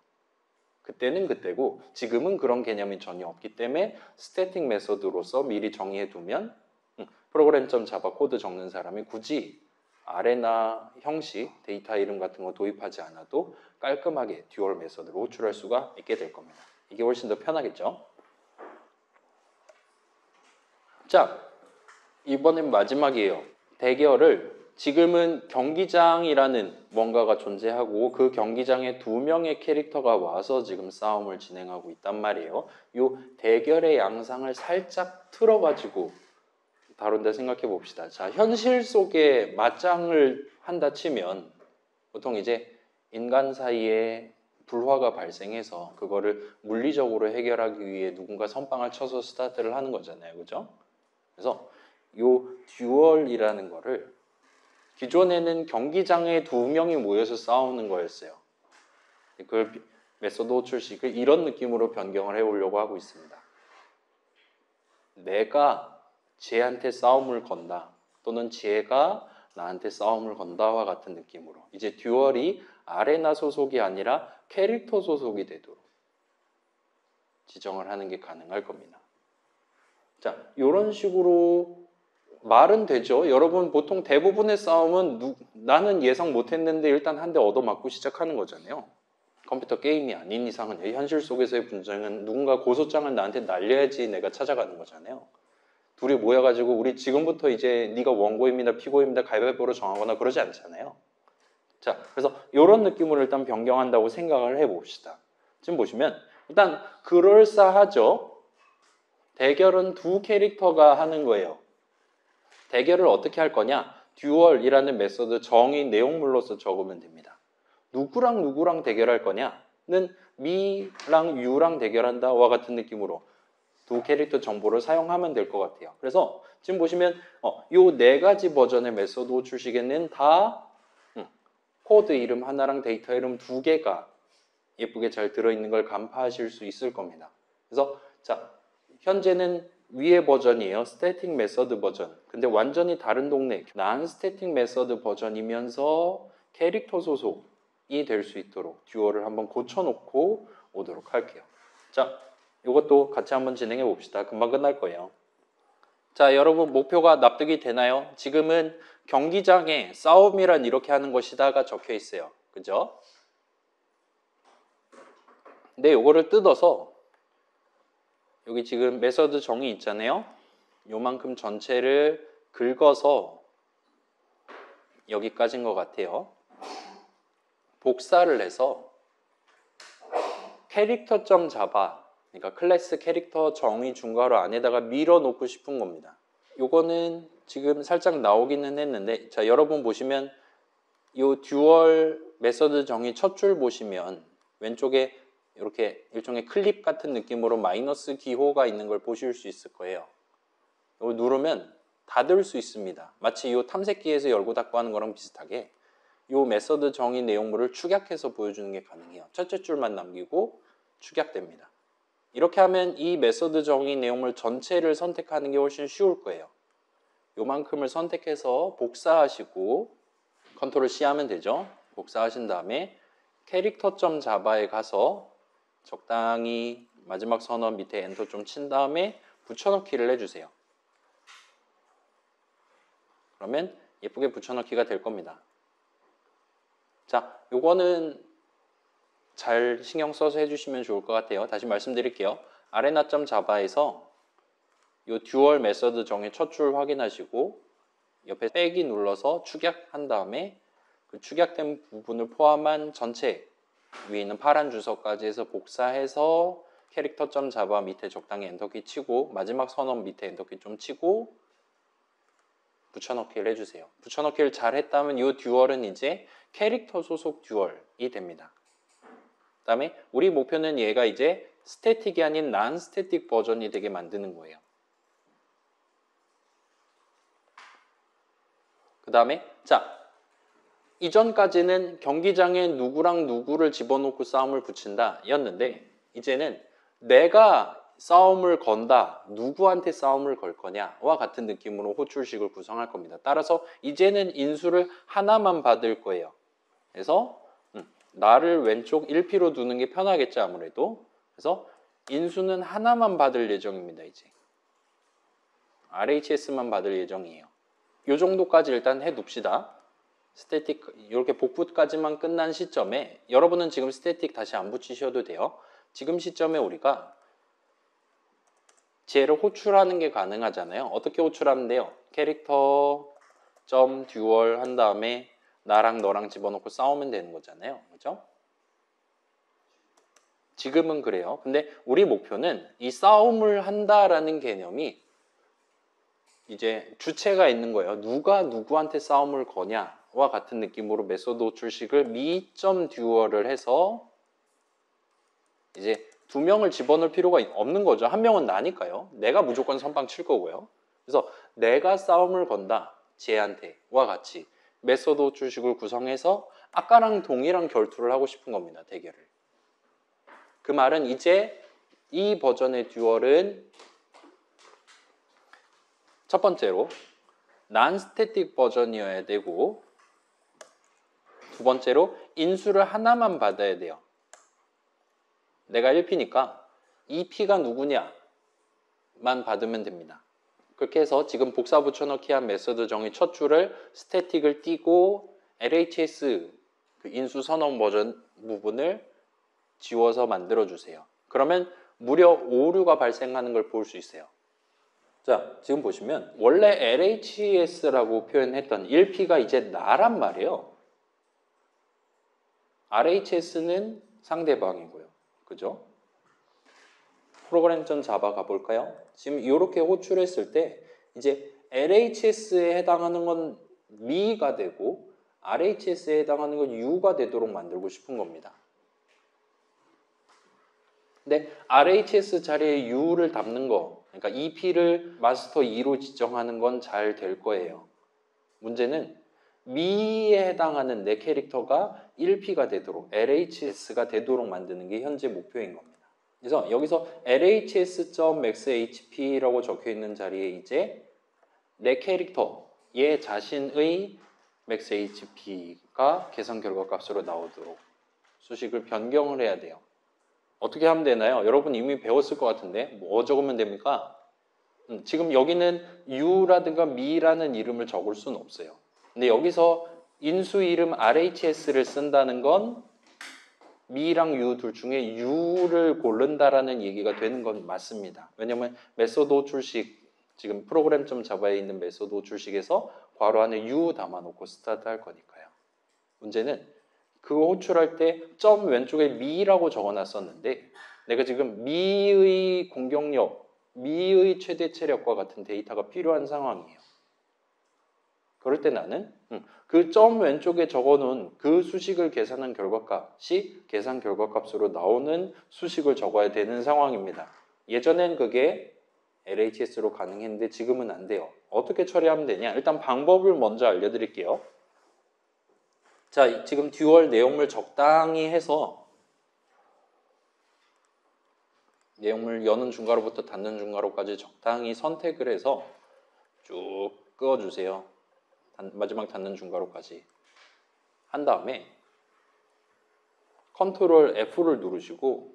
그때는 그때고 지금은 그런 개념이 전혀 없기 때문에 스태틱 메서드로서 미리 정의해 두면 프로그램.자바 코드 적는 사람이 굳이 아레나 형식, 데이터 이름 같은 거 도입하지 않아도 깔끔하게 듀얼 메서드를 호출할 수가 있게 될 겁니다. 이게 훨씬 더 편하겠죠? 자, 이번엔 마지막이에요. 대결을 지금은 경기장이라는 뭔가가 존재하고 그 경기장에 2명의 캐릭터가 와서 지금 싸움을 진행하고 있단 말이에요. 이 대결의 양상을 살짝 틀어가지고 다룬다 생각해 봅시다. 자, 현실 속에 맞짱을 한다 치면 보통 이제 인간 사이에 불화가 발생해서 그거를 물리적으로 해결하기 위해 누군가 선빵을 쳐서 스타트를 하는 거잖아요. 그죠? 그래서 요 듀얼이라는 거를 기존에는 경기장에 2명이 모여서 싸우는 거였어요. 그걸 메소드 호출식을 이런 느낌으로 변경을 해보려고 하고 있습니다. 내가 쟤한테 싸움을 건다 또는 쟤가 나한테 싸움을 건다와 같은 느낌으로 이제 듀얼이 아레나 소속이 아니라 캐릭터 소속이 되도록 지정을 하는 게 가능할 겁니다. 자, 이런 식으로 말은 되죠. 여러분 보통 대부분의 싸움은 나는 예상 못했는데 일단 한 대 얻어맞고 시작하는 거잖아요. 컴퓨터 게임이 아닌 이상은 현실 속에서의 분쟁은 누군가 고소장을 나한테 날려야지 내가 찾아가는 거잖아요. 둘이 모여가지고 우리 지금부터 이제 네가 원고입니다, 피고입니다, 가위바위보로 정하거나 그러지 않잖아요. 자, 그래서 이런 느낌으로 일단 변경한다고 생각을 해봅시다. 지금 보시면 일단 그럴싸하죠. 대결은 2 캐릭터가 하는 거예요. 대결을 어떻게 할 거냐? 듀얼이라는 메소드 정의 내용물로서 적으면 됩니다. 누구랑 누구랑 대결할 거냐는 미랑 유랑 대결한다와 같은 느낌으로 2 캐릭터 정보를 사용하면 될 것 같아요. 그래서 지금 보시면 요 4가지 버전의 메소드 호출식에는 다 코드 이름 하나랑 데이터 이름 2개가 예쁘게 잘 들어있는 걸 간파하실 수 있을 겁니다. 그래서 자, 현재는 위의 버전이에요. 스태틱 메서드 버전. 근데 완전히 다른 동네 난 스태틱 메서드 버전이면서 캐릭터 소속이 될 수 있도록 듀얼을 한번 고쳐놓고 오도록 할게요. 자, 이것도 같이 한번 진행해 봅시다. 금방 끝날 거예요. 자, 여러분 목표가 납득이 되나요? 지금은 경기장에 싸움이란 이렇게 하는 것이다가 적혀 있어요. 그죠? 근데 이거를 뜯어서 여기 지금 메서드 정의 있잖아요. 요만큼 전체를 긁어서 여기까지인 것 같아요. 복사를 해서 캐릭터.자바 그러니까 클래스 캐릭터 정의 중괄호 안에다가 밀어 놓고 싶은 겁니다. 요거는 지금 살짝 나오기는 했는데 자, 여러분 보시면 요 듀얼 메서드 정의 첫 줄 보시면 왼쪽에 이렇게 일종의 클립 같은 느낌으로 마이너스 기호가 있는 걸 보실 수 있을 거예요. 이거 누르면 닫을 수 있습니다. 마치 이 탐색기에서 열고 닫고 하는 거랑 비슷하게 이 메서드 정의 내용물을 축약해서 보여주는 게 가능해요. 첫째 줄만 남기고 축약됩니다. 이렇게 하면 이 메서드 정의 내용물 전체를 선택하는 게 훨씬 쉬울 거예요. 요만큼을 선택해서 복사하시고 컨트롤 C 하면 되죠. 복사하신 다음에 캐릭터.자바에 가서 적당히 마지막 선언 밑에 엔터 좀 친 다음에 붙여넣기를 해주세요. 그러면 예쁘게 붙여넣기가 될 겁니다. 자, 요거는 잘 신경 써서 해주시면 좋을 것 같아요. 다시 말씀드릴게요. 아레나.자바에서 요 듀얼 메서드 정의 첫 줄 확인하시고 옆에 빼기 눌러서 축약한 다음에 그 축약된 부분을 포함한 전체 위에 있는 파란 주소까지 해서 복사해서 캐릭터.자바 밑에 적당히 엔터키 치고 마지막 선언 밑에 엔터키 좀 치고 붙여넣기를 해주세요. 붙여넣기를 잘 했다면 이 듀얼은 이제 캐릭터 소속 듀얼이 됩니다. 그 다음에 우리 목표는 얘가 이제 스태틱이 아닌 난 스태틱 버전이 되게 만드는 거예요. 그 다음에 자, 이전까지는 경기장에 누구랑 누구를 집어넣고 싸움을 붙인다 였는데 이제는 내가 싸움을 건다, 누구한테 싸움을 걸 거냐와 같은 느낌으로 호출식을 구성할 겁니다. 따라서 이제는 인수를 하나만 받을 거예요. 그래서 나를 왼쪽 1P로 두는 게 편하겠죠, 아무래도. 그래서 인수는 하나만 받을 예정입니다, 이제. RHS만 받을 예정이에요. 이 정도까지 일단 해둡시다. 스태틱 이렇게 복붙까지만 끝난 시점에 여러분은 지금 스태틱 다시 안 붙이셔도 돼요. 지금 시점에 우리가 쟤를 호출하는 게 가능하잖아요. 어떻게 호출하면 돼요? 캐릭터 점 듀얼 한 다음에 나랑 너랑 집어넣고 싸우면 되는 거잖아요. 그죠? 지금은 그래요. 근데 우리 목표는 이 싸움을 한다라는 개념이 이제 주체가 있는 거예요. 누가 누구한테 싸움을 거냐와 같은 느낌으로 메소드 호출식을 미.듀얼을 해서 이제 두 명을 집어넣을 필요가 없는 거죠. 한 명은 나니까요. 내가 무조건 선빵 칠 거고요. 그래서 내가 싸움을 건다. 쟤한테와 같이 메소드 호출식을 구성해서 아까랑 동일한 결투를 하고 싶은 겁니다. 대결을. 그 말은 이제 이 버전의 듀얼은 첫 번째로 non-static 버전이어야 되고 두 번째로 인수를 하나만 받아야 돼요. 내가 1P니까 2P가 누구냐만 받으면 됩니다. 그렇게 해서 지금 복사 붙여넣기 한 메소드 정의 첫 줄을 스태틱을 띄고 LHS 그 인수 선언 버전 부분을 지워서 만들어주세요. 그러면 무려 오류가 발생하는 걸 볼 수 있어요. 자, 지금 보시면 원래 LHS라고 표현했던 1P가 이제 나란 말이에요. RHS는 상대방이고요. 그죠? 프로그램.java 가볼까요? 지금 이렇게 호출했을 때 이제 LHS에 해당하는 건 미가 되고 RHS에 해당하는 건 U가 되도록 만들고 싶은 겁니다. 근데 RHS 자리에 U를 담는 거, 그러니까 EP를 마스터 2로 지정하는 건 잘 될 거예요. 문제는 미에 해당하는 내 캐릭터가 1P가 되도록, LHS가 되도록 만드는 게 현재 목표인 겁니다. 그래서 여기서 LHS.maxHP라고 적혀 있는 자리에 이제 내 캐릭터, 얘 자신의 maxHP가 계산 결과 값으로 나오도록 수식을 변경을 해야 돼요. 어떻게 하면 되나요? 여러분 이미 배웠을 것 같은데 뭐 적으면 됩니까? 지금 여기는 U라든가 미라는 이름을 적을 수는 없어요. 근데 여기서 인수 이름 RHS를 쓴다는 건 미랑 U 둘 중에 U를 고른다라는 얘기가 되는 건 맞습니다. 왜냐면 메소드 호출식 지금 프로그램.java에 있는 메소드 호출식에서 괄호 안에 U 담아놓고 스타트 할 거니까요. 문제는 그거 호출할 때 점 왼쪽에 미라고 적어놨었는데 내가 지금 미의 공격력, 미의 최대 체력과 같은 데이터가 필요한 상황이에요. 그럴 때 나는 그 점 왼쪽에 적어놓은 그 수식을 계산한 결과값이 계산 결과값으로 나오는 수식을 적어야 되는 상황입니다. 예전엔 그게 LHS로 가능했는데 지금은 안 돼요. 어떻게 처리하면 되냐? 일단 방법을 먼저 알려드릴게요. 자, 지금 듀얼 내용물 적당히 해서 내용물 여는 중괄호부터 닫는 중괄호까지 적당히 선택을 해서 쭉 그어주세요. 마지막 닫는 중괄호까지 한 다음에 컨트롤 F를 누르시고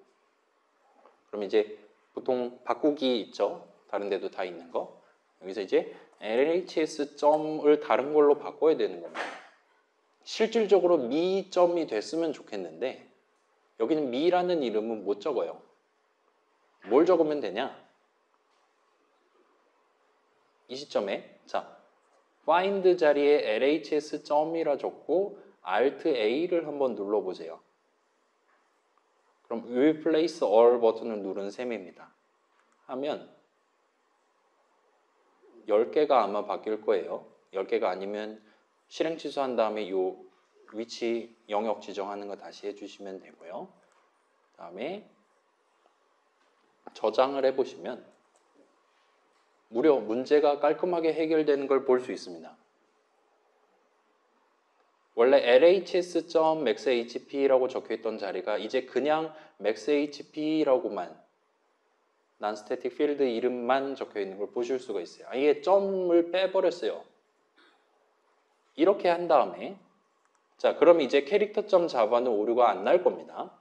그럼 이제 보통 바꾸기 있죠? 다른 데도 다 있는 거 여기서 이제 LHS 점을 다른 걸로 바꿔야 되는 겁니다. 실질적으로 미 점이 됐으면 좋겠는데 여기는 미라는 이름은 못 적어요. 뭘 적으면 되냐? 이 시점에 자 find 자리에 LHS 점이라 적고 Alt A를 한번 눌러보세요. 그럼 Replace All 버튼을 누른 셈입니다. 하면 10개가 아마 바뀔 거예요. 10개가 아니면 실행 취소한 다음에 이 위치 영역 지정하는 거 다시 해주시면 되고요. 그 다음에 저장을 해보시면 무려 문제가 깔끔하게 해결되는 걸 볼 수 있습니다. 원래 LHS.maxHP라고 적혀있던 자리가 이제 그냥 maxHP라고만 non-static field 이름만 적혀있는 걸 보실 수가 있어요. 아예 점을 빼버렸어요. 이렇게 한 다음에 자 그럼 이제 캐릭터.java는 오류가 안 날 겁니다.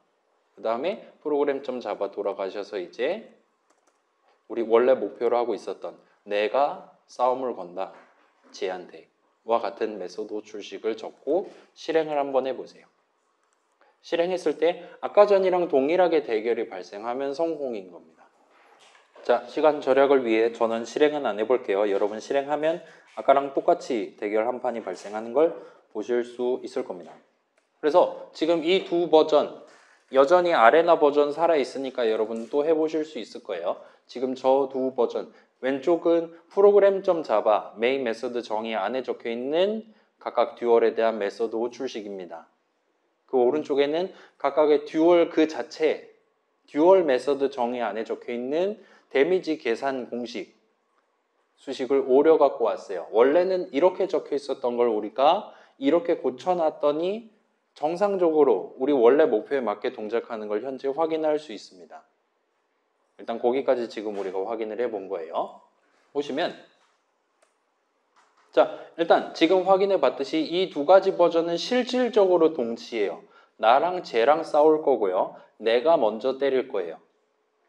그 다음에 프로그램.java 돌아가셔서 이제 우리 원래 목표로 하고 있었던 내가 싸움을 건다 쟤한테 같은 메소드 호출식을 적고 실행을 한번 해보세요. 실행했을 때 아까 전이랑 동일하게 대결이 발생하면 성공인 겁니다. 자, 시간 절약을 위해 저는 실행은 안 해볼게요. 여러분 실행하면 아까랑 똑같이 대결 한 판이 발생하는 걸 보실 수 있을 겁니다. 그래서 지금 이 두 버전, 여전히 아레나 버전 살아있으니까 여러분 또 해보실 수 있을 거예요. 지금 저 두 버전, 왼쪽은 program.java 메인 메서드 정의 안에 적혀있는 각각 듀얼에 대한 메서드 호출식입니다. 그 오른쪽에는 각각의 듀얼 그 자체, 듀얼 메서드 정의 안에 적혀있는 데미지 계산 공식, 수식을 오려 갖고 왔어요. 원래는 이렇게 적혀 있었던 걸 우리가 이렇게 고쳐놨더니 정상적으로 우리 원래 목표에 맞게 동작하는 걸 현재 확인할 수 있습니다. 일단 거기까지 지금 우리가 확인을 해본 거예요. 보시면 자, 일단 지금 확인해 봤듯이 이 두 가지 버전은 실질적으로 동치예요. 나랑 쟤랑 싸울 거고요. 내가 먼저 때릴 거예요.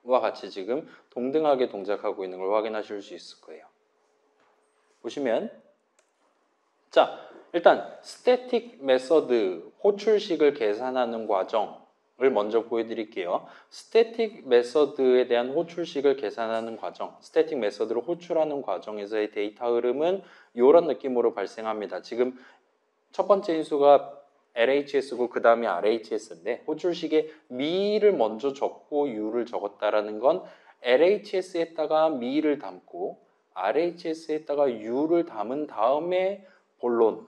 와 같이 지금 동등하게 동작하고 있는 걸 확인하실 수 있을 거예요. 보시면 자, 일단 스태틱 메서드 호출식을 계산하는 과정을 먼저 보여드릴게요. 스태틱 메서드에 대한 호출식을 계산하는 과정, 스태틱 메서드를 호출하는 과정에서의 데이터 흐름은 이런 느낌으로 발생합니다. 지금 첫 번째 인수가 LHS고 그 다음에 RHS인데 호출식에 미를 먼저 적고 U를 적었다라는 건 LHS에다가 미를 담고 RHS에다가 U를 담은 다음에 본론,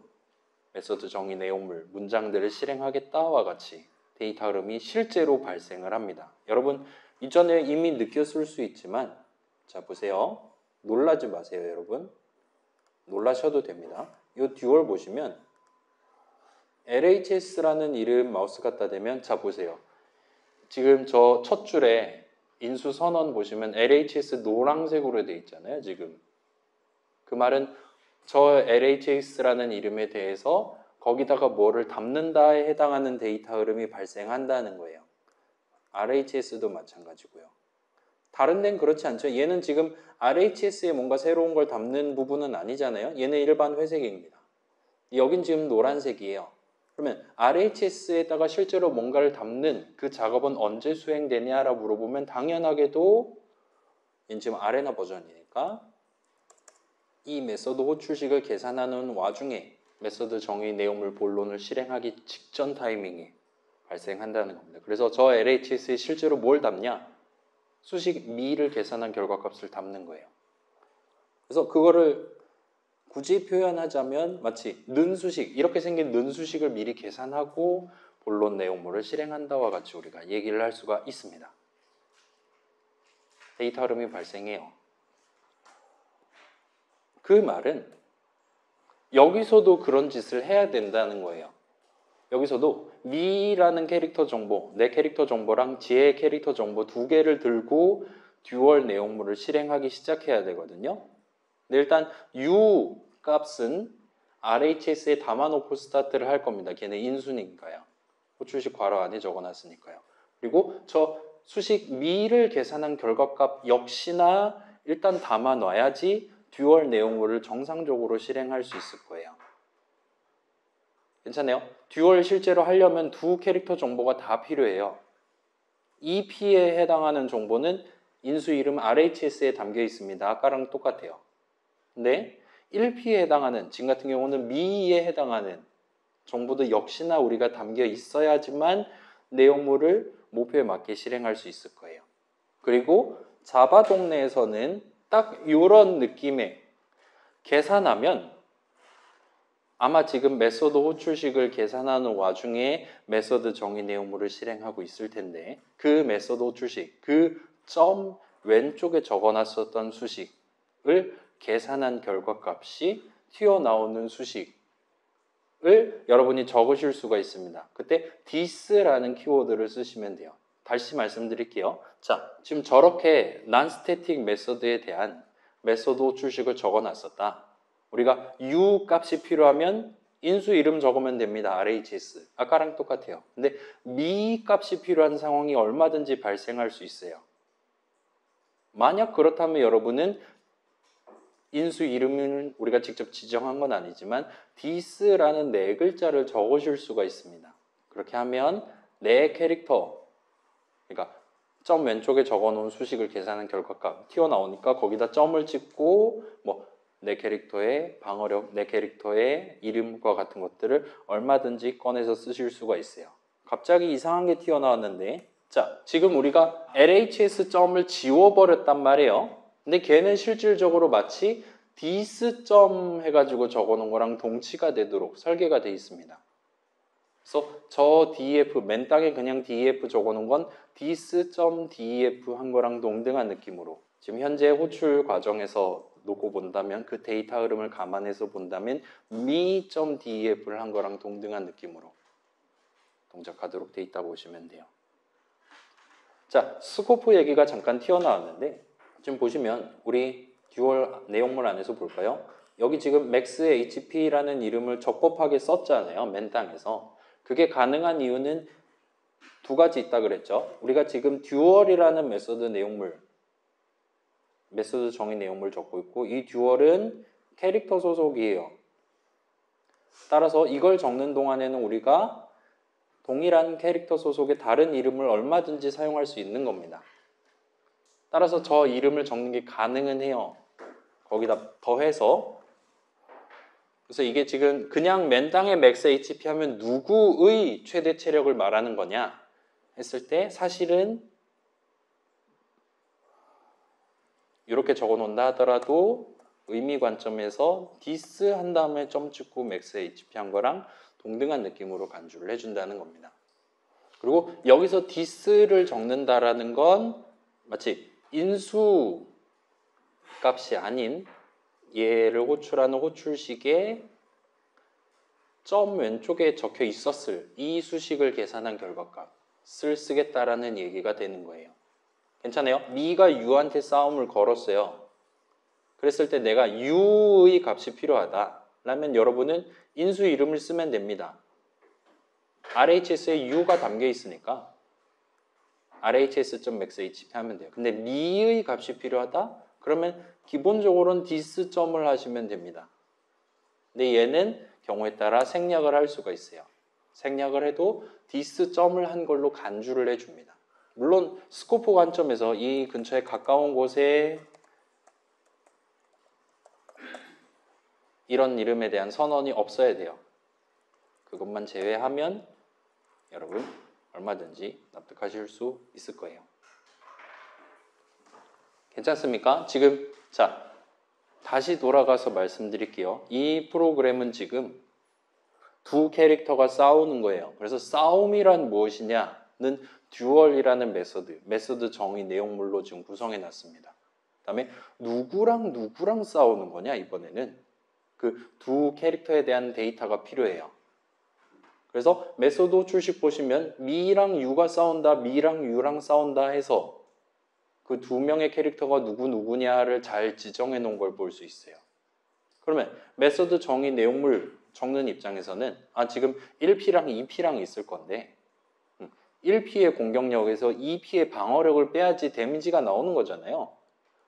메서드 정의 내용물, 문장들을 실행하겠다와 같이 데이터 흐름이 실제로 발생을 합니다. 여러분 이전에 이미 느꼈을 수 있지만 자 보세요. 놀라지 마세요 여러분. 놀라셔도 됩니다. 이 듀얼 보시면 LHS라는 이름 마우스 갖다 대면 자 보세요. 지금 저 첫 줄에 인수 선언 보시면 LHS 노란색으로 되어 있잖아요. 지금 그 말은 저 LHS라는 이름에 대해서 거기다가 뭐를 담는다에 해당하는 데이터 흐름이 발생한다는 거예요. RHS도 마찬가지고요. 다른 데는 그렇지 않죠. 얘는 지금 RHS에 뭔가 새로운 걸 담는 부분은 아니잖아요. 얘는 일반 회색입니다. 여긴 지금 노란색이에요. 그러면 RHS에다가 실제로 뭔가를 담는 그 작업은 언제 수행되냐라고 물어보면 당연하게도 얘는 지금 아레나 버전이니까 이 메서드 호출식을 계산하는 와중에 메서드 정의 내용물 본론을 실행하기 직전 타이밍에 발생한다는 겁니다. 그래서 저 LHS에 실제로 뭘 담냐? 수식 미를 계산한 결과값을 담는 거예요. 그래서 그거를 굳이 표현하자면 마치 는수식, 이렇게 생긴 는수식을 미리 계산하고 본론 내용물을 실행한다와 같이 우리가 얘기를 할 수가 있습니다. 데이터 흐름이 발생해요. 그 말은 여기서도 그런 짓을 해야 된다는 거예요. 여기서도 미라는 캐릭터 정보, 내 캐릭터 정보랑 지의 캐릭터 정보 두 개를 들고 듀얼 내용물을 실행하기 시작해야 되거든요. 근데 일단 U 값은 RHS에 담아놓고 스타트를 할 겁니다. 걔네 인수니까요. 호출식 괄호 안에 적어놨으니까요. 그리고 저 수식 미를 계산한 결과값 역시나 일단 담아놔야지 듀얼 내용물을 정상적으로 실행할 수 있을 거예요. 괜찮아요? 듀얼 실제로 하려면 두 캐릭터 정보가 다 필요해요. EP에 해당하는 정보는 인수 이름 RHS에 담겨 있습니다. 아까랑 똑같아요. 근데 1P에 해당하는, 지금 같은 경우는 미에 해당하는 정보도 역시나 우리가 담겨 있어야지만 내용물을 목표에 맞게 실행할 수 있을 거예요. 그리고 자바 동네에서는 딱 이런 느낌의 계산하면 아마 지금 메서드 호출식을 계산하는 와중에 메서드 정의 내용물을 실행하고 있을 텐데 그 메서드 호출식, 그 점 왼쪽에 적어놨었던 수식을 계산한 결과값이 튀어나오는 수식을 여러분이 적으실 수가 있습니다. 그때 this라는 키워드를 쓰시면 돼요. 다시 말씀드릴게요. 자, 지금 저렇게 non-static 메서드에 대한 메서드 호출식을 적어놨었다. 우리가 U 값이 필요하면 인수 이름 적으면 됩니다. RHS. 아까랑 똑같아요. 근데 미 값이 필요한 상황이 얼마든지 발생할 수 있어요. 만약 그렇다면 여러분은 인수 이름을 우리가 직접 지정한 건 아니지만 this라는 네 글자를 적으실 수가 있습니다. 그렇게 하면 내 캐릭터, 그러니까 점 왼쪽에 적어놓은 수식을 계산한 결과값 튀어나오니까 거기다 점을 찍고 뭐 내 캐릭터의 방어력, 내 캐릭터의 이름과 같은 것들을 얼마든지 꺼내서 쓰실 수가 있어요. 갑자기 이상한 게 튀어나왔는데, 자, 지금 우리가 LHS 점을 지워버렸단 말이에요. 근데 걔는 실질적으로 마치 this 점 해가지고 적어놓은 거랑 동치가 되도록 설계가 되어 있습니다. 그래서 저 def, 맨 땅에 그냥 def 적어놓은 건 this.def 한 거랑 동등한 느낌으로 지금 현재 호출 과정에서 놓고 본다면 그 데이터 흐름을 감안해서 본다면 me.def를 한 거랑 동등한 느낌으로 동작하도록 돼 있다고 보시면 돼요. 자, 스코프 얘기가 잠깐 튀어나왔는데 지금 보시면 우리 듀얼 내용물 안에서 볼까요? 여기 지금 maxHP라는 이름을 적법하게 썼잖아요. 맨 땅에서. 그게 가능한 이유는 두 가지 있다 그랬죠. 우리가 지금 듀얼이라는 메소드 내용물, 메소드 정의 내용물 적고 있고 이 듀얼은 캐릭터 소속이에요. 따라서 이걸 적는 동안에는 우리가 동일한 캐릭터 소속의 다른 이름을 얼마든지 사용할 수 있는 겁니다. 따라서 저 이름을 적는 게 가능은 해요. 거기다 더해서. 그래서 이게 지금 그냥 맨 땅에 max HP 하면 누구의 최대 체력을 말하는 거냐 했을 때 사실은 이렇게 적어 놓는다 하더라도 의미 관점에서 this 한 다음에 점 찍고 max HP 한 거랑 동등한 느낌으로 간주를 해준다는 겁니다. 그리고 여기서 this를 적는다라는 건 마치 인수 값이 아닌 얘를 호출하는 호출식에 점 왼쪽에 적혀 있었을 이 수식을 계산한 결과값을 쓰겠다라는 얘기가 되는 거예요. 괜찮아요? 미가 U한테 싸움을 걸었어요. 그랬을 때 내가 U의 값이 필요하다. 라면 여러분은 인수 이름을 쓰면 됩니다. RHS에 U가 담겨 있으니까 RHS.maxHP 하면 돼요. 근데 미의 값이 필요하다? 그러면 기본적으로는 this 점을 하시면 됩니다. 근데 얘는 경우에 따라 생략을 할 수가 있어요. 생략을 해도 this 점을 한 걸로 간주를 해줍니다. 물론 스코프 관점에서 이 근처에 가까운 곳에 이런 이름에 대한 선언이 없어야 돼요. 그것만 제외하면 여러분 얼마든지 납득하실 수 있을 거예요. 괜찮습니까? 지금 자 다시 돌아가서 말씀드릴게요. 이 프로그램은 지금 두 캐릭터가 싸우는 거예요. 그래서 싸움이란 무엇이냐는 듀얼이라는 메소드 정의 내용물로 지금 구성해 놨습니다. 그 다음에 누구랑 싸우는 거냐 이번에는 그 두 캐릭터에 대한 데이터가 필요해요. 그래서 메소드 호출식 보시면 미랑 유가 싸운다, 미랑 유랑 싸운다 해서 그 두 명의 캐릭터가 누구냐를 잘 지정해 놓은 걸 볼 수 있어요. 그러면 메소드 정의 내용물 적는 입장에서는 지금 1P랑 2P랑 있을 건데 1P의 공격력에서 2P의 방어력을 빼야지 데미지가 나오는 거잖아요.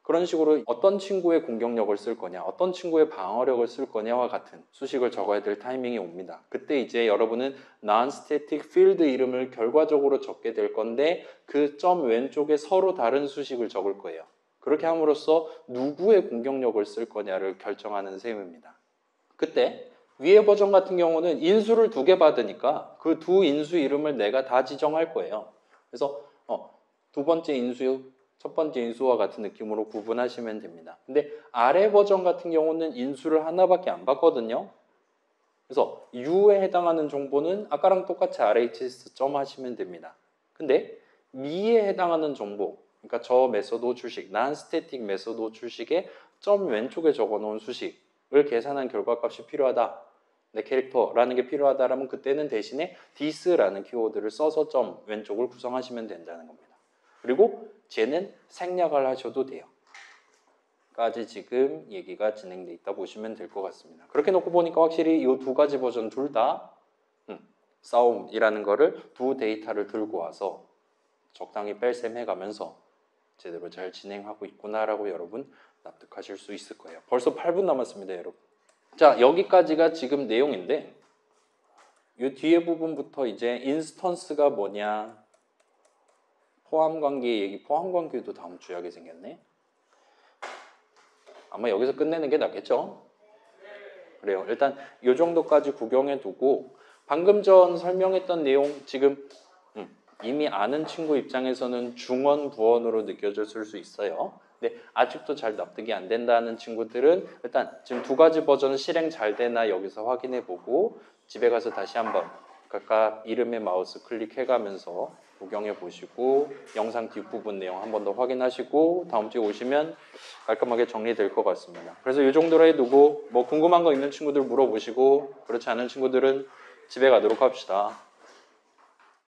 그런 식으로 어떤 친구의 공격력을 쓸 거냐, 어떤 친구의 방어력을 쓸 거냐와 같은 수식을 적어야 될 타이밍이 옵니다. 그때 이제 여러분은 non-static field 이름을 결과적으로 적게 될 건데 그 점 왼쪽에 서로 다른 수식을 적을 거예요. 그렇게 함으로써 누구의 공격력을 쓸 거냐를 결정하는 셈입니다. 그때 위의 버전 같은 경우는 인수를 2개 받으니까 그 두 인수 이름을 내가 다 지정할 거예요. 그래서 두 번째 인수, 첫 번째 인수와 같은 느낌으로 구분하시면 됩니다. 근데 아래 버전 같은 경우는 인수를 하나밖에 안 받거든요. 그래서 U에 해당하는 정보는 아까랑 똑같이 RHS 점 하시면 됩니다. 근데 미에 해당하는 정보, 그러니까 저 메소드 호출식, non-static 메소드 호출식에 점 왼쪽에 적어놓은 수식을 계산한 결과값이 필요하다. 내 캐릭터라는 게 필요하다라면 그때는 대신에 this라는 키워드를 써서 점 왼쪽을 구성하시면 된다는 겁니다. 그리고 쟤는 생략을 하셔도 돼요. 까지 지금 얘기가 진행돼 있다 보시면 될 것 같습니다. 그렇게 놓고 보니까 확실히 이 두 가지 버전 둘 다 싸움이라는 거를 두 데이터를 들고 와서 적당히 뺄셈 해가면서 제대로 잘 진행하고 있구나라고 여러분 납득하실 수 있을 거예요. 벌써 8분 남았습니다, 여러분. 자, 여기까지가 지금 내용인데 이 뒤에 부분부터 이제 인스턴스가 뭐냐, 포함관계 얘기, 포함관계도 다음 주에 하게 생겼네. 아마 여기서 끝내는 게 낫겠죠? 그래요. 일단 이 정도까지 구경해 두고 방금 전 설명했던 내용 지금 이미 아는 친구 입장에서는 중원, 부원으로 느껴졌을 수 있어요. 근데 아직도 잘 납득이 안 된다는 친구들은 일단 지금 두 가지 버전은 실행 잘 되나 여기서 확인해 보고 집에 가서 다시 한번 각각 이름의 마우스 클릭해 가면서 구경해 보시고 영상 뒷부분 내용 한 번 더 확인하시고 다음 주에 오시면 깔끔하게 정리될 것 같습니다. 그래서 이 정도로 해두고 뭐 궁금한 거 있는 친구들 물어보시고 그렇지 않은 친구들은 집에 가도록 합시다.